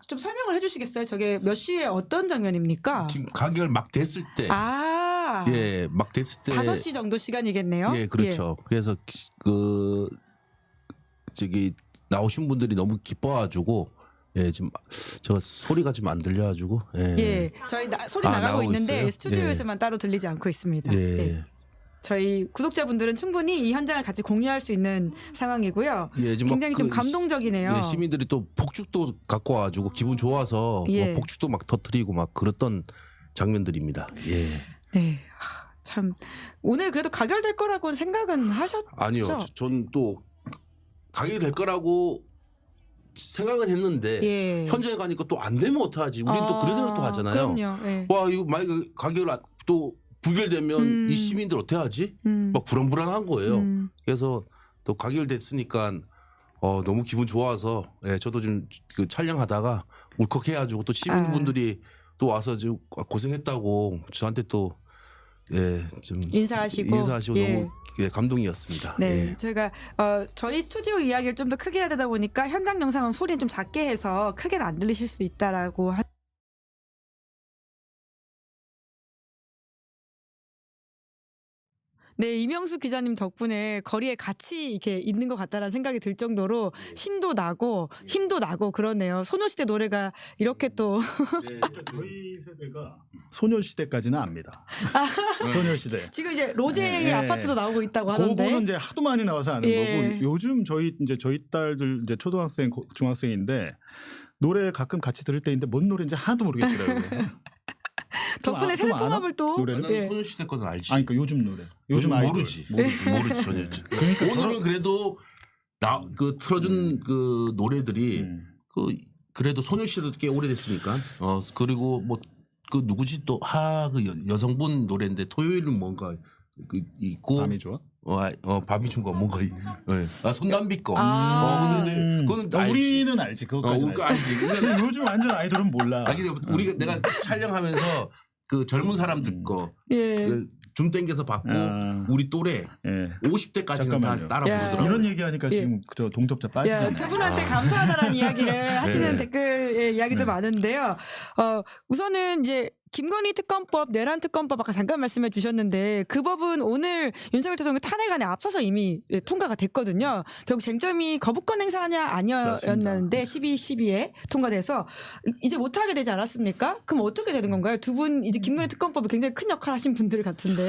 좀 설명을 해주시겠어요? 저게 몇 시에 어떤 장면입니까? 지금 가결 막 됐을 때. 아, 예, 막 됐을 때. 5시 정도 시간이겠네요. 예, 그렇죠. 그래서 저기 나오신 분들이 너무 기뻐가지고 예, 지금 저 소리가 좀 안 들려가지고 예, 저희 소리 나가고 나오고 있는데 있어요? 스튜디오에서만 따로 들리지 않고 있습니다. 예. 예. 저희 구독자분들은 충분히 이 현장을 같이 공유할 수 있는 상황이고요. 예, 지금 굉장히 막 좀 그 감동적이네요. 예, 시민들이 또 폭죽도 갖고 와가지고 기분 좋아서 예. 뭐 폭죽도 막 터트리고 막 그랬던 장면들입니다. 예. 네, 참 오늘 그래도 가결될 거라고는 생각은 하셨죠? 아니요, 전 또 가결될 거라고 생각은 했는데 예. 현장에 가니까 또 안 되면 어떡하지? 우리는 또 그런 생각도 하잖아요. 그럼요. 예. 와, 이거 만약에 가결 또 부결되면 이 시민들 어떻게 하지? 막 불안불안한 거예요. 그래서 또 가결됐으니까 너무 기분 좋아서 예, 저도 좀 그 촬영하다가 울컥해가지고 또 시민분들이 또 와서 좀 고생했다고 저한테 또 예, 좀 인사하시고 예. 너무 예, 감동이었습니다. 네, 예. 저희가 저희 스튜디오 이야기를 좀 더 크게 해야 되다 보니까 현장 영상은 소리는 좀 작게 해서 크게는 안 들리실 수 있다라고. 네, 이명수 기자님 덕분에 거리에 같이 이렇게 있는 것 같다라는 생각이 들 정도로 신도 나고 힘도 나고 그러네요. 소녀시대 노래가 이렇게 또 저희 세대가 소녀시대까지는 압니다. 소녀시대. 지금 이제 로제의 네. 아파트도 나오고 있다고 하던데. 그거는 이제 하도 많이 나와서 아는 예. 거고 요즘 저희 딸들 이제 초등학생, 중학생인데 노래 가끔 같이 들을 때인데 뭔 노래인지 하나도 모르겠더라고요. 덕분에 좀 세대 알아? 통합을 또. 노래를? 나는 예. 소녀시대 거는 알지. 아니 그러니까 요즘 노래. 요즘 아이돌. 모르지 전혀. 그러니까 오늘은 그래도 그 틀어준 그 노래들이 그래도 소녀시대도 꽤 오래됐으니까. 그리고 뭐 그 누구지 또 그 여성분 노래인데 토요일은 뭔가 그 있고. 밤이 좋아? 밤이 좋은 거 뭔가 손담비 거. 근데 그거는 알지. 우리는 알지. 그거까지 그거 알지. 근데 요즘 완전 아이돌은 몰라. 아니 우리가 내가 촬영하면서 그 젊은 사람들 거 예. 줌 땡겨서 받고 우리 또래 예. 50대까지는 다 잠깐만요. 따라 야. 부르더라고요. 이런 얘기하니까 지금 저 동접자 빠지잖아요. 두 분한테 감사하다라는 이야기를 하시는 네. 댓글 이야기도 많은데요. 우선은 이제 김건희 특검법, 내란 특검법 아까 잠깐 말씀해 주셨는데 그 법은 오늘 윤석열 대통령 탄핵안에 앞서서 이미 통과가 됐거든요. 결국 쟁점이 거부권 행사냐 아니었는데 12.12에 통과돼서 이제 못하게 되지 않았습니까? 그럼 어떻게 되는 건가요? 두 분 이제 김건희 특검법에 굉장히 큰 역할 하신 분들 같은데.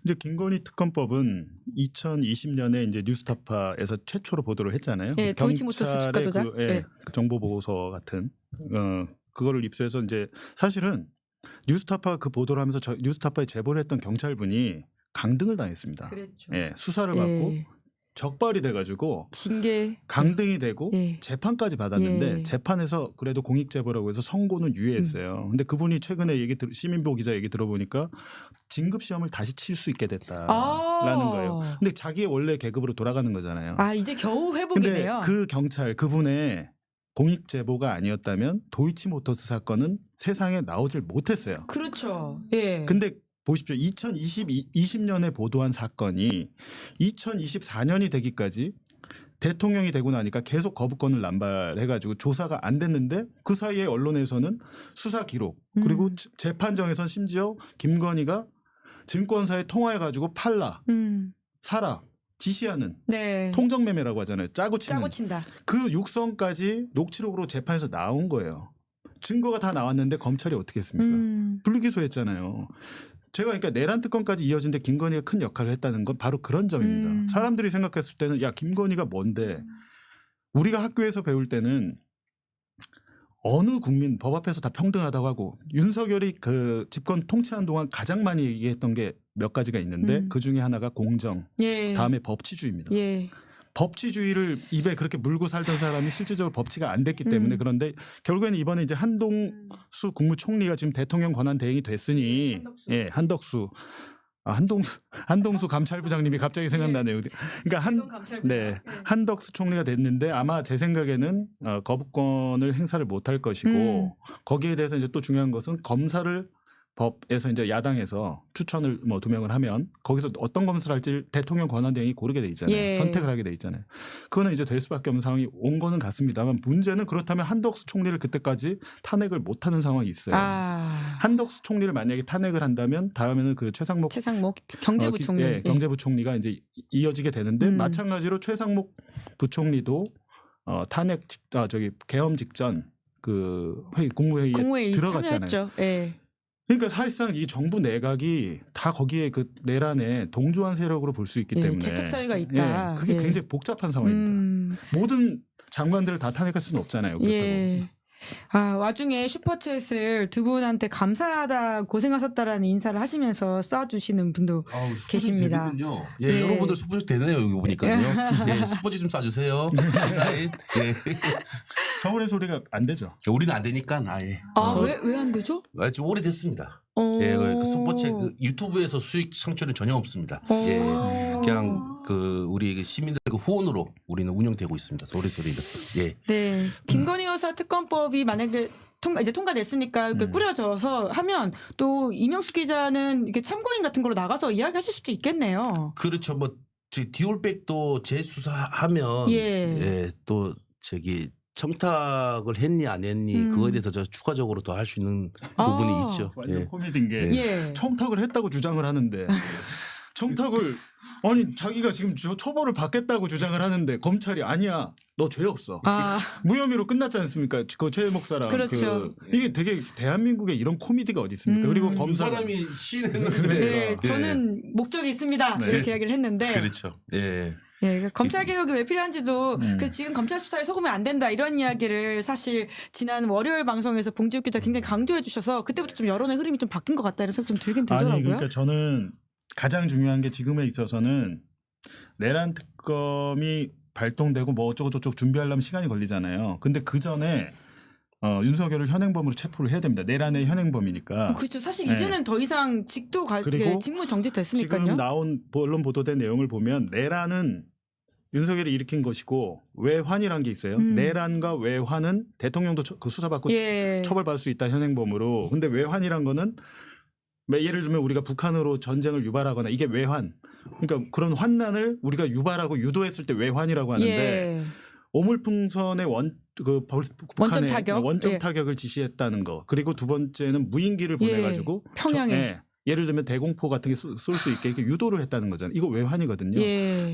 이제 김건희 특검법은 2020년에 이제 뉴스타파에서 최초로 보도를 했잖아요. 예, 도이치모터스 주가 조작. 그 정보 보고서 같은 그거를 입수해서 이제 사실은 뉴스타파 그 보도를 하면서 뉴스타파에 제보를 했던 경찰분이 강등을 당했습니다. 그랬죠. 예, 수사를 받고 적발이 돼가지고 징계 강등이 되고 재판까지 받았는데 예. 재판에서 그래도 공익제보라고 해서 선고는 유예했어요. 근데 그분이 최근에 시민보 기자 얘기 들어보니까 진급 시험을 다시 칠 수 있게 됐다라는 거예요. 근데 자기의 원래 계급으로 돌아가는 거잖아요. 아 이제 겨우 근데 회복이네요. 그 경찰 그분의 공익 제보가 아니었다면 도이치모터스 사건은 세상에 나오질 못했어요. 그렇죠. 예. 근데 보십시오. 2020년에 보도한 사건이 2024년이 되기까지 대통령이 되고 나니까 계속 거부권을 남발해가지고 조사가 안 됐는데 그 사이에 언론에서는 수사 기록 그리고 재판정에서는 심지어 김건희가 증권사에 통화해가지고 팔라, 사라, 지시하는 네. 통정매매라고 하잖아요. 짜고 치는. 친다. 그 육성까지 녹취록으로 재판에서 나온 거예요. 증거가 다 나왔는데 검찰이 어떻게 했습니까? 불기소했잖아요. 제가 그러니까 내란 특검까지 이어진데 김건희가 큰 역할을 했다는 건 바로 그런 점입니다. 사람들이 생각했을 때는 야 김건희가 뭔데 우리가 학교에서 배울 때는 어느 국민 법 앞에서 다 평등하다고 하고 윤석열이 그 집권 통치한 동안 가장 많이 얘기했던 게 몇 가지가 있는데 그 중에 하나가 공정, 예. 다음에 법치주의입니다. 예. 법치주의를 입에 그렇게 물고 살던 사람이 실질적으로 법치가 안 됐기 때문에 그런데 결국에는 이번에 이제 한동수 국무총리가 지금 대통령 권한 대행이 됐으니 예, 한동수 감찰부장님이 갑자기 생각나네요. 그러니까 한덕수 총리가 됐는데 아마 제 생각에는 거부권을 행사를 못할 것이고 거기에 대해서 이제 또 중요한 것은 검사를 법에서 이제 야당에서 추천을 뭐 2명을 하면 거기서 어떤 검사를 할지 대통령 권한 대행이 고르게 돼 있잖아요. 예. 선택을 하게 돼 있잖아요. 그거는 이제 될 수밖에 없는 상황이 온 거는 같습니다만 문제는 그렇다면 한덕수 총리를 그때까지 탄핵을 못하는 상황이 있어요. 한덕수 총리를 만약에 탄핵을 한다면 다음에는 그 최상목 경제부총리, 예, 경제부총리가 이제 이어지게 되는데 마찬가지로 최상목 부총리도 탄핵 계엄 직전 그 국무회의에 들어갔잖아요. 참여했죠. 예. 그러니까 사실상 이 정부 내각이 다 거기에 그 내란에 동조한 세력으로 볼 수 있기 때문에 재척 사유가 있다. 예, 그게 굉장히 복잡한 상황입니다. 모든 장관들을 다 탄핵할 수는 없잖아요. 그렇다고. 예. 와중에 슈퍼챗을 두 분한테 감사하다 고생하셨다라는 인사를 하시면서 쏴주시는 분도 계십니다. 예, 예. 여러분들 스포츠 되네요 여기 보니까요. 예, 스포츠 좀 쏴주세요. 사인. 예. 서울의 소리가 안 되죠. 우리는 안 되니까 아예. 왜 안 되죠? 좀 오래됐습니다. 예, 그 스포츠 그 유튜브에서 수익 창출은 전혀 없습니다. 예, 그냥 그 우리 시민들 그 후원으로 우리는 운영되고 있습니다. 서울의 소리는. 예. 네, 김건희 여사 특검법이 만약에 이제 통과됐으니까 이렇게 꾸려져서 하면 또 이명수 기자는 이렇게 참고인 같은 걸로 나가서 이야기하실 수도 있겠네요. 그렇죠. 뭐 디올백도 재수사하면 예, 또 청탁을 했니 안 했니 그거에 대해서 저 추가적으로 더 할 수 있는 부분이 있죠. 완전 예. 코미디인 게 청탁을 했다고 주장을 하는데 청탁을 아니 자기가 지금 처벌을 받겠다고 주장을 하는데 검찰이 아니야 너 죄 없어 무혐의로 끝났지 않습니까? 그 최 목사랑 그렇죠. 이게 되게 대한민국에 이런 코미디가 어디 있습니까? 그리고 검사 사람이 시인했는데 네, 저는 목적이 있습니다. 이렇게 이야기를 했는데 그렇죠. 예. 예, 그러니까 검찰 개혁이 왜 필요한지도 그 지금 검찰 수사에 속으면 안 된다 이런 이야기를 사실 지난 월요일 방송에서 봉지욱 기자 굉장히 강조해 주셔서 그때부터 좀 여론의 흐름이 좀 바뀐 것 같다 이런 생각 좀 들긴 들더라고요. 아니 그러니까 저는 가장 중요한 게 지금에 있어서는 내란 특검이 발동되고 뭐 어쩌고 저쩌고 준비하려면 시간이 걸리잖아요. 근데 그 전에 윤석열을 현행범으로 체포를 해야 됩니다. 내란의 현행범이니까. 그렇죠. 사실 이제는 더 이상 그리고 직무 정지됐으니까요. 지금 나온 언론 보도된 내용을 보면 내란은 윤석열이 일으킨 것이고 외환이란 게 있어요. 내란과 외환은 대통령도 그 수사받고 처벌받을 수 있다 현행범으로. 근데 외환이란 거는 예를 들면 우리가 북한으로 전쟁을 유발하거나 이게 외환. 그러니까 그런 환난을 우리가 유발하고 유도했을 때 외환이라고 하는데 오물풍선의 북한의 원점 타격을 지시했다는 거. 그리고 두 번째는 무인기를 보내가지고 평양에 예를 들면 대공포 같은 게 쏠 수 있게 이렇게 유도를 했다는 거잖아요. 이거 외환이거든요.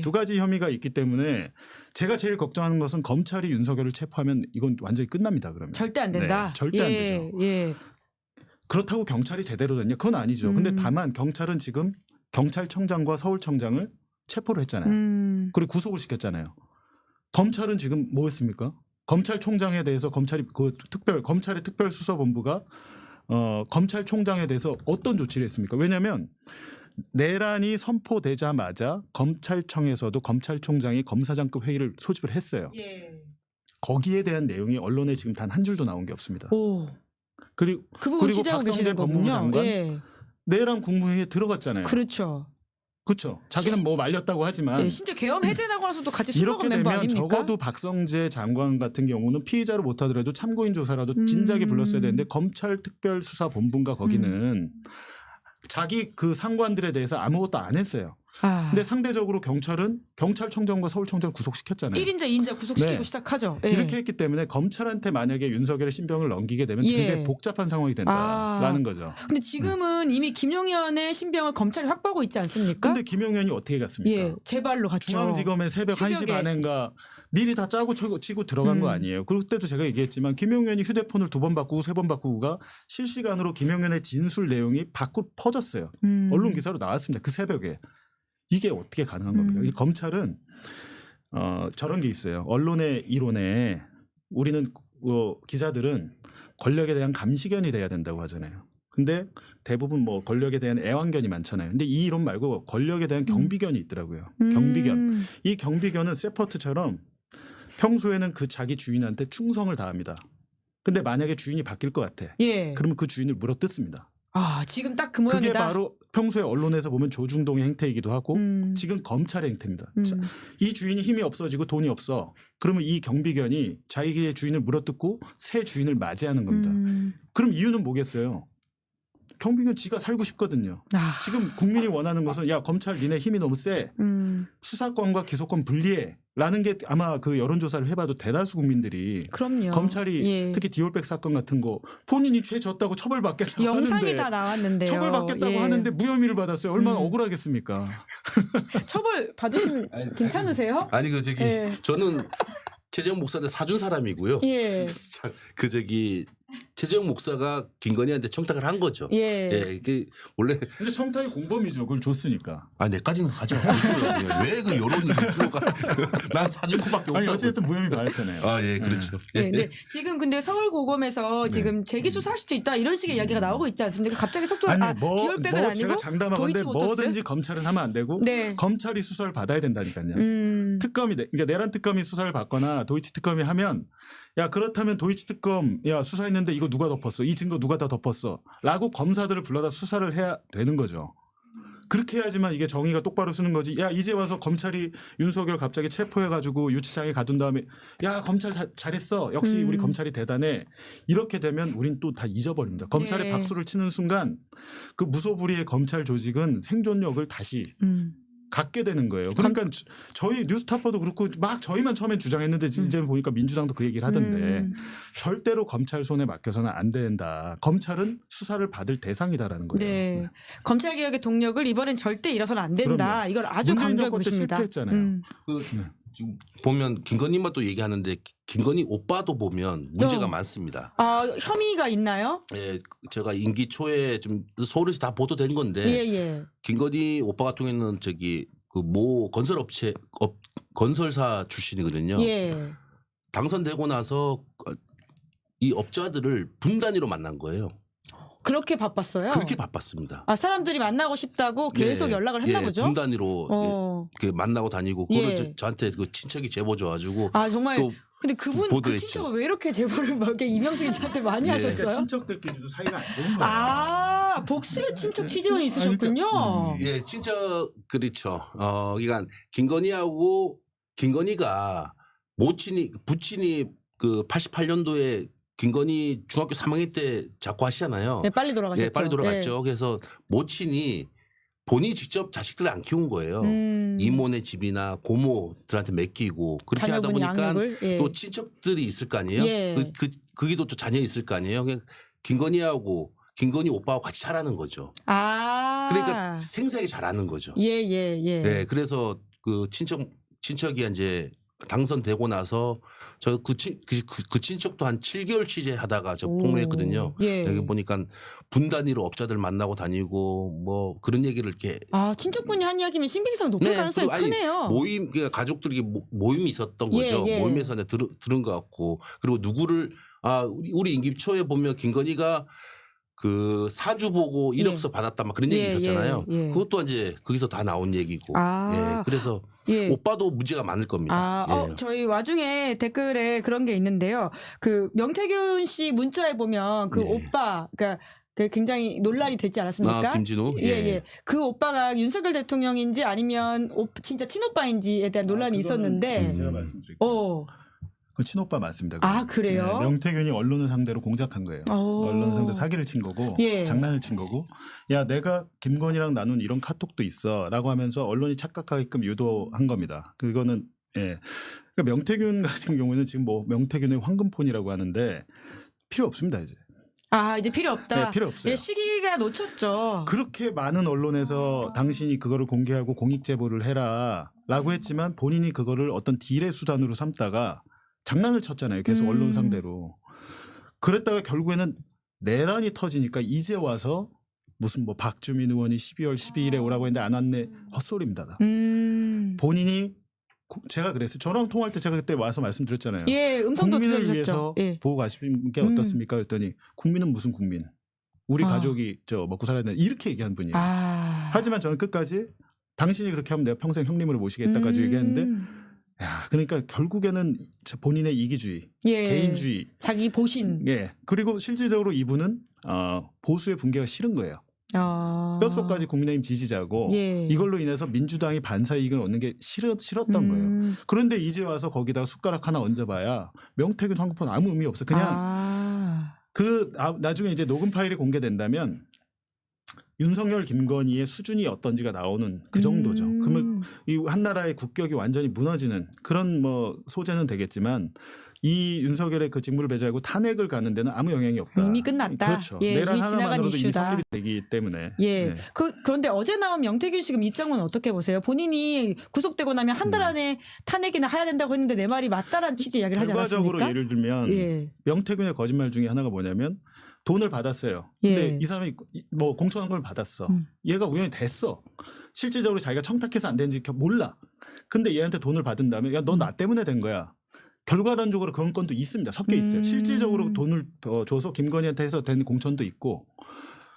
두 가지 혐의가 있기 때문에 제가 제일 걱정하는 것은 검찰이 윤석열을 체포하면 이건 완전히 끝납니다. 그러면 절대 안 된다. 네, 절대 안 되죠. 그렇다고 경찰이 제대로 됐냐? 그건 아니죠. 근데 다만 경찰은 지금 경찰청장과 서울청장을 체포를 했잖아요. 그리고 구속을 시켰잖아요. 검찰은 지금 뭐 했습니까? 검찰총장에 대해서 검찰의 특별수사본부가 검찰총장에 대해서 어떤 조치를 했습니까? 왜냐하면 내란이 선포되자마자 검찰청에서도 검찰총장이 검사장급 회의를 소집을 했어요. 거기에 대한 내용이 언론에 지금 단 한 줄도 나온 게 없습니다. 그리고 박성재 법무부 장관 내란 국무회의에 들어갔잖아요. 그렇죠. 그렇죠. 자기는 뭐 말렸다고 하지만 심지어 계엄 해제나고 나서도 같이 이렇게 멤버 되면 아닙니까? 적어도 박성재 장관 같은 경우는 피의자로 못하더라도 참고인 조사라도 진작에 불렀어야 되는데 검찰 특별수사본부인가 거기는 자기 그 상관들에 대해서 아무것도 안 했어요. 근데 상대적으로 경찰은 경찰청장과 서울청장을 구속시켰잖아요. 1인자, 2인자 구속시키고 시작하죠. 이렇게 했기 때문에 검찰한테 만약에 윤석열의 신병을 넘기게 되면 굉장히 복잡한 상황이 된다라는 거죠. 근데 지금은 이미 김용현의 신병을 검찰이 확보하고 있지 않습니까? 근데 김용현이 어떻게 갔습니까? 제발로 갔죠. 중앙지검에 새벽 1시 반인가 미리 다 짜고 치고 들어간 거 아니에요. 그때도 제가 얘기했지만 김용현이 휴대폰을 2번 바꾸고 3번 바꾸고가 실시간으로 김용현의 진술 내용이 밖으로 퍼졌어요. 언론 기사로 나왔습니다. 그 새벽에. 이게 어떻게 가능한 겁니까? 이 검찰은 저런 게 있어요. 언론의 이론에 우리는 기자들은 권력에 대한 감시견이 돼야 된다고 하잖아요. 근데 대부분 뭐 권력에 대한 애완견이 많잖아요. 근데 이 이론 말고 권력에 대한 경비견이 있더라고요. 경비견. 이 경비견은 세퍼트처럼 평소에는 그 자기 주인한테 충성을 다합니다. 근데 만약에 주인이 바뀔 것 같아. 예. 그러면 그 주인을 물어뜯습니다. 아, 지금 딱 그 그게 모양이다. 바로 평소에 언론에서 보면 조중동의 행태이기도 하고 지금 검찰의 행태입니다. 자, 이 주인이 힘이 없어지고 돈이 없어. 그러면 이 경비견이 자기의 주인을 물어뜯고 새 주인을 맞이하는 겁니다. 그럼 이유는 뭐겠어요? 경비견 지가 살고 싶거든요. 아. 지금 국민이 원하는 것은 야 검찰 니네 힘이 너무 세. 수사권과 기소권 분리해. 라는 게 아마 그 여론조사를 해봐도 대다수 국민들이 그럼요. 검찰이 예. 특히 디올백 사건 같은 거 본인이 죄 졌다고 처벌받겠다고 영상이 하는데 다 나왔는데요. 처벌받겠다고 예. 하는데 무혐의를 받았어요. 얼마나 억울하겠습니까? 처벌 받으시면 괜찮으세요? 아니 그 저기 예. 저는 최재형 목사한테 사준 사람이고요. 예. 그 저기 최재형 목사가 김건희한테 청탁을 한 거죠. 예. 이게 원래 근데 청탁이 공범이죠. 그걸 줬으니까. 내까지는 가져. 왜 그 여론이 필요가? 난 사준 거밖에 없다고. 아니 어쨌든 무혐의 받았잖아요. 예, 그렇죠. 네, 예. 근데 지금 근데 서울고검에서 네. 지금 재기 수사할 수도 있다 이런 식의 이야기가 나오고 있지 않습니까? 갑자기 속도를 제가 기울백은 아니고 장담하건데 도이치모터스? 뭐든지 검찰은 하면 안 되고 네. 검찰이 수사를 받아야 된다니까요. 특검이 그러니까 내란 특검이 수사를 받거나 도이치 특검이 하면 야 그렇다면 도이치 특검 야 수사했는데 이거 누가 덮었어? 이 증거 누가 다 덮었어? 라고 검사들을 불러다 수사를 해야 되는 거죠. 그렇게 해야지만 이게 정의가 똑바로 쓰는 거지. 야 이제 와서 검찰이 윤석열 갑자기 체포해가지고 유치장에 가둔 다음에 야 검찰 잘했어. 역시 우리 검찰이 대단해. 이렇게 되면 우린 또 다 잊어버립니다. 검찰에 네. 박수를 치는 순간 그 무소불위의 검찰 조직은 생존력을 다시 갖게 되는 거예요. 그러니까 저희 뉴스타파도 그렇고 막 저희만 처음엔 주장했는데 이제 보니까 민주당도 그 얘기를 하던데 절대로 검찰 손에 맡겨서는 안 된다. 검찰은 수사를 받을 대상이다라는 거예요. 네. 검찰개혁의 동력을 이번엔 절대 잃어서는 안 된다. 그럼요. 이걸 아주 문재인 강조하고 정권 때 있습니다. 실패했잖아요. 그 지금 보면 김건희만 또 얘기하는데 김건희 오빠도 보면 문제가 많습니다. 아, 혐의가 있나요? 예, 제가 임기 초에 좀 서울에서 다 보도된 건데 예. 김건희 오빠 같은 경우에는 저기 그 모 건설업체 건설사 출신이거든요. 예. 당선되고 나서 이 업자들을 분단위로 만난 거예요. 그렇게 바빴어요? 그렇게 바빴습니다. 아, 사람들이 만나고 싶다고 계속 예, 연락을 했나 보죠? 분단위로 이렇게 만나고 다니고 그걸 예. 저한테 그 친척이 제보 줘가지고 아, 정말. 또 근데 그분 그 보도했죠. 친척은 왜 이렇게 제보를 막 이렇게 이명숙 씨한테 많이 예. 하셨어요? 그러니까 친척들끼리도 사이가 안 좋은 거예요. 아, 복수의 친척 취재원이 있으셨군요. 예, 친척 그렇죠. 그러니까 김건희가 부친이 그 88년도에 김건희 중학교 3학년 때 자꾸 하시잖아요. 네, 빨리 돌아가셨죠. 예, 빨리 돌아갔죠. 그래서 모친이 본인이 직접 자식들을 안 키운 거예요. 이모네 집이나 고모들한테 맡기고 그렇게 하다 자녀분 보니까 양육을, 예. 또 친척들이 있을 거 아니에요. 예. 거기도 또 자녀 있을 거 아니에요. 그러니까 김건희 오빠하고 같이 자라는 거죠. 아. 그러니까 생생하게 잘하는 거죠. 예. 네, 그래서 그 친척이 이제 당선되고 나서 저 그 친척도 한 7개월 취재하다가 저 오, 폭로했거든요. 예. 여기 보니까 분단위로 업자들 만나고 다니고 뭐 그런 얘기를 이렇게 아, 친척분이 한 이야기면 신빙성 높을 가능성이 그리고 아니, 크네요. 모임 그러니까 가족들이 모임이 있었던 거죠. 예. 모임에서 이제 들은 것 같고 그리고 누구를 우리 임기 초에 보면 김건희가 그 사주 보고 이력서 받았다 막 그런 얘기 예, 있었잖아요. 예. 그것도 이제 거기서 다 나온 얘기고. 아. 예, 그래서 예. 오빠도 문제가 많을 겁니다. 아, 예. 저희 와중에 댓글에 그런 게 있는데요. 그 명태균 씨 문자에 보면 그 네. 오빠, 그러니까 그 굉장히 논란이 됐지 않았습니까? 김진우? 예. 그 오빠가 윤석열 대통령인지 아니면 진짜 친오빠인지에 대한 논란이 있었는데, 제가 말씀드릴게요. 그 친오빠 맞습니다. 아, 그래요? 네, 명태균이 언론을 상대로 공작한 거예요. 언론을 상대로 사기를 친 거고 예. 장난을 친 거고 야 내가 김건희랑 나눈 이런 카톡도 있어 라고 하면서 언론이 착각하게끔 유도한 겁니다. 그거는 그러니까 명태균 같은 경우에는 지금 뭐 명태균의 황금폰이라고 하는데 필요 없습니다 이제. 아, 이제 필요 없다. 네, 필요 없어요. 예, 시기가 놓쳤죠. 그렇게 많은 언론에서 당신이 그거를 공개하고 공익 제보를 해라라고 했지만 본인이 그거를 어떤 딜의 수단으로 삼다가 장난을 쳤잖아요. 계속 언론 상대로. 그랬다가 결국에는 내란이 터지니까 이제 와서 무슨 뭐 박주민 의원이 12월 12일에 오라고 했는데 안 왔네. 헛소리입니다. 본인이 제가 그랬어요. 저랑 통화할 때 제가 그때 와서 말씀드렸잖아요. 예, 음성도 국민을 들려주셨죠. 위해서 예. 보고 가시는 게 어떻습니까? 그랬더니 국민은 무슨 국민? 우리 가족이 저 먹고 살아야 된다 이렇게 얘기한 분이에요. 하지만 저는 끝까지 당신이 그렇게 하면 내가 평생 형님으로 모시겠다까지 얘기했는데 야, 그러니까 결국에는 본인의 이기주의, 개인주의, 자기 보신. 예. 그리고 실질적으로 이분은 보수의 붕괴가 싫은 거예요. 뼛속까지 국민의힘 지지자고 이걸로 인해서 민주당이 반사 이익을 얻는 게 싫었던 거예요. 그런데 이제 와서 거기다가 숟가락 하나 얹어봐야 명태균 황교안 아무 의미 없어. 그냥 나중에 이제 녹음 파일이 공개된다면 윤석열, 김건희의 수준이 어떤지가 나오는 그 정도죠. 그러면 이 한 나라의 국격이 완전히 무너지는 그런 뭐 소재는 되겠지만 이 윤석열의 그 직무를 배제하고 탄핵을 가는 데는 아무 영향이 없다. 이미 끝났다. 그렇죠. 예, 내란 이미 지나간 하나만으로도 이미 이슈다. 성립이 되기 때문에. 예. 네. 그런데 어제 나온 명태균 씨금 입장은 어떻게 보세요? 본인이 구속되고 나면 한 달 안에 탄핵이나 해야 된다고 했는데 내 말이 맞다라는 취지 이야기를 하지 결과적으로 않았습니까? 예를 들면 명태균의 거짓말 중에 하나가 뭐냐면 돈을 받았어요. 근데 이 사람이 뭐 공천원금을 받았어. 얘가 우연히 됐어. 실질적으로 자기가 청탁해서 안 된지 몰라. 근데 얘한테 돈을 받은 다음에 야, 너 나 때문에 된 거야. 결과론적으로 그런 건도 있습니다. 섞여 있어요. 실질적으로 돈을 줘서 김건희한테 해서 된 공천도 있고.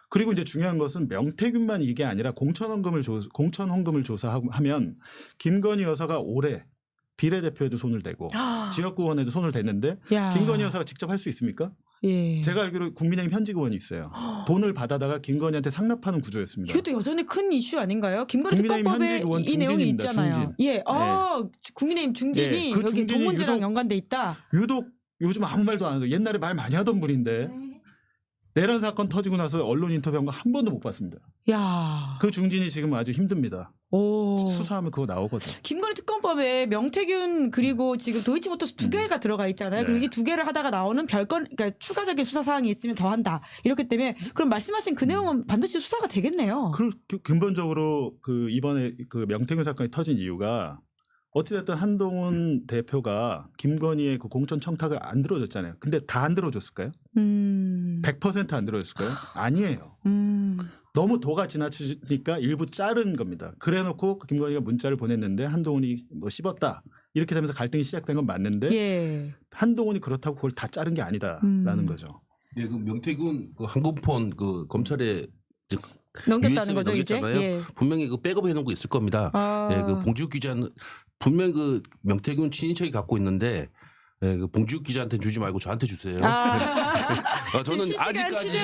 그리고 이제 중요한 것은 명태균만 이게 아니라 공천헌금을 조사하면 김건희 여사가 올해 비례대표에도 손을 대고 지역구원에도 손을 댔는데 김건희 여사가 직접 할 수 있습니까? 제가 알기로 국민의힘 현직 의원이 있어요. 돈을 받아다가 김건희한테 상납하는 구조였습니다. 이것도 여전히 큰 이슈 아닌가요? 김건희 국민의힘 특검법에 현직 의원 이 내용이 중진입니다. 있잖아요. 중진. 예, 국민의힘 중진이 그 여기 중진이 돈 문제랑 유독- 연관돼 있다. 유독 요즘 아무 말도 안 하고 옛날에 말 많이 하던 분인데 내란 사건 터지고 나서 언론 인터뷰한 거 한 번도 못 봤습니다. 야, 그 중진이 지금 아주 힘듭니다. 오. 수사하면 그거 나오거든. 김건희 특검법에 명태균 그리고 지금 도이치모터스 두 개가 들어가 있잖아요. 그리고 이 두 개를 하다가 나오는 별건, 그러니까 추가적인 수사 사항이 있으면 더 한다. 이렇기 때문에 그럼 말씀하신 그 내용은 반드시 수사가 되겠네요. 근본적으로 그 이번에 그 명태균 사건이 터진 이유가 어찌됐든 한동훈 대표가 김건희의 그 공천 청탁을 안 들어줬잖아요. 근데 다 안 들어줬을까요? 100% 안 들어줬을까요? 아니에요. 너무 도가 지나치니까 일부 자른 겁니다. 그래놓고 김건희가 문자를 보냈는데 한동훈이 뭐 씹었다. 이렇게 되면서 갈등이 시작된 건 맞는데 한동훈이 그렇다고 그걸 다 자른 게 아니다라는 거죠. 예, 그 명태균 그 항공폰 그 검찰에 이제 넘겼다는 거죠, 이제? 넘겼잖아요. 분명히 그 백업해 놓은 거 있을 겁니다. 예, 그 봉지욱 기자는 분명 그 명태균 친인척이 갖고 있는데 예, 그 봉지욱 기자한테 주지 말고 저한테 주세요. 저는 아직까지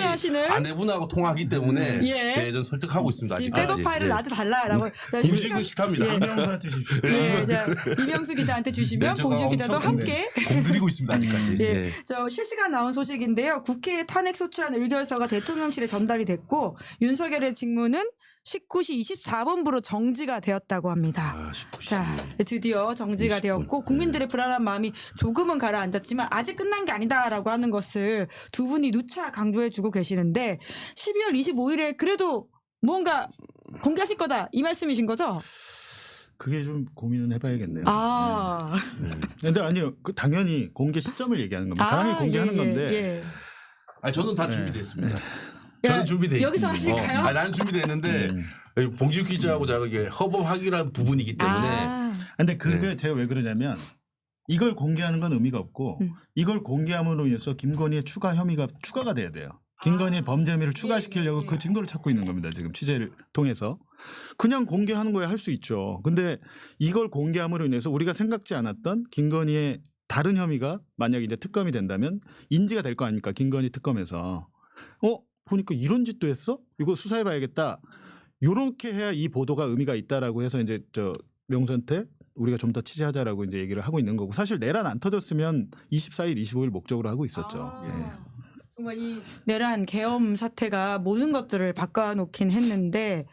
아내분하고 통화하기 때문에 예, 전 설득하고 있습니다. 지금 아직까지. 백업 파일을 나한테 달라라고. 공식은 싫답니다. 이명수한테 주십시오. 이명수 기자한테 주시면 제가 봉지욱 기자도 엄청 함께 공들이고 있습니다. 아직까지. 예. 저 실시간 나온 소식인데요. 국회에 탄핵 소추안 의결서가 대통령실에 전달이 됐고 윤석열의 직무는 19시 24분부로 정지가 되었다고 합니다. 19시. 자, 드디어 정지가 20분. 되었고 국민들의 불안한 마음이 조금은 가라앉았지만 아직 끝난 게 아니다라고 하는 것을 두 분이 누차 강조해주고 계시는데 12월 25일에 그래도 무언가 공개하실 거다 이 말씀이신 거죠? 그게 좀 고민은 해봐야겠네요. 근데 아니요. 당연히 공개 시점을 얘기하는 겁니다. 당연히 공개하는 건데. 아니, 저는 다 준비됐습니다. 저는 준비돼 여기서 있거든요. 하실까요? 나는 준비됐는데 봉지욱 기자하고 제가 이게 허범하기란 부분이기 때문에. 근데 그게 제가 왜 그러냐면 이걸 공개하는 건 의미가 없고 이걸 공개함으로 인해서 김건희의 추가 혐의가 추가가 돼야 돼요. 김건희의 범죄 혐의를 추가시키려고 그 증거를 찾고 있는 겁니다. 지금 취재를 통해서. 그냥 공개하는 거야 할 수 있죠. 근데 이걸 공개함으로 인해서 우리가 생각지 않았던 김건희의 다른 혐의가 만약 이제 특검이 된다면 인지가 될 거 아닙니까? 김건희 특검에서. 보니까 이런 짓도 했어? 이거 수사해봐야겠다. 요렇게 해야 이 보도가 의미가 있다라고 해서 이제 명수한테 우리가 좀 더 취재하자라고 이제 얘기를 하고 있는 거고 사실 내란 안 터졌으면 24일, 25일 목적으로 하고 있었죠. 정말 이 내란 계엄 사태가 모든 것들을 바꿔놓긴 했는데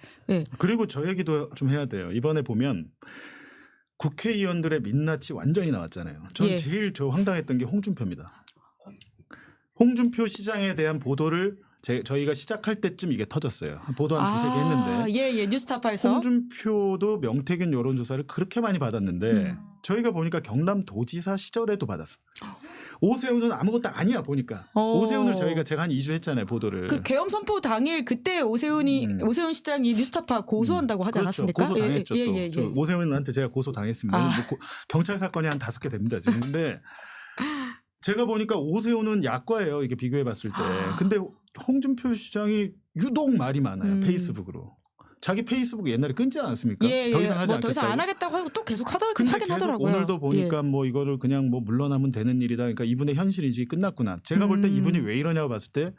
그리고 저 얘기도 좀 해야 돼요. 이번에 보면 국회의원들의 민낯이 완전히 나왔잖아요. 전 제일 황당했던 게 홍준표입니다. 홍준표 시장에 대한 보도를 저희가 시작할 때쯤 이게 터졌어요. 보도 한 두세 개 했는데. 뉴스타파에서. 홍준표도 명태균 여론조사를 그렇게 많이 받았는데 저희가 보니까 경남도지사 시절에도 받았어. 오세훈은 아무것도 아니야 보니까. 오세훈을 제가 한 2주 했잖아요 보도를. 그 계엄 선포 당일 그때 오세훈 시장이 뉴스타파 고소한다고 하지 않았습니까? 고소 당했죠. 또. 오세훈한테 제가 고소 당했습니다. 경찰 사건이 한 5개 됩니다 지금. 근데 제가 보니까 오세훈은 약과예요. 이게 비교해 봤을 때. 근데 홍준표 시장이 유독 말이 많아요. 페이스북으로. 자기 페이스북 옛날에 끊지 않았습니까? 더 이상 하지 더 이상 안 않겠다고. 하겠다고 하고 또 계속 근데 하긴 계속 하더라고요. 오늘도 보니까 뭐 이거를 그냥 뭐 물러나면 되는 일이다. 그러니까 이분의 현실인지 끝났구나. 제가 볼 때 이분이 왜 이러냐고 봤을 때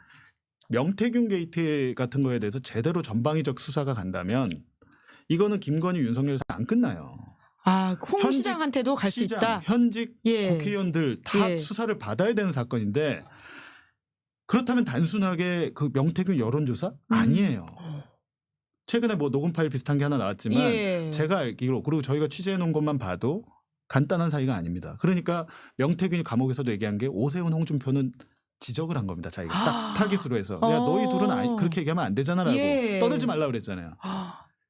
명태균 게이트 같은 거에 대해서 제대로 전방위적 수사가 간다면 이거는 김건희 윤석열에서 안 끝나요. 아, 홍 현직 시장한테도 갈 수 시장, 있다. 현직 예. 국회의원들 다 예. 수사를 받아야 되는 사건인데 그렇다면 단순하게 그 명태균 여론조사 아니에요. 최근에 뭐 녹음 파일 비슷한 게 하나 나왔지만 예. 제가 알기로 그리고 저희가 취재해 놓은 것만 봐도 간단한 사이가 아닙니다. 그러니까 명태균이 감옥에서도 얘기한 게 오세훈 홍준표는 지적을 한 겁니다. 자기가 딱 타깃으로 해서 야 너희 둘은 그렇게 얘기하면 안 되잖아라고 예. 떠들지 말라 그랬잖아요.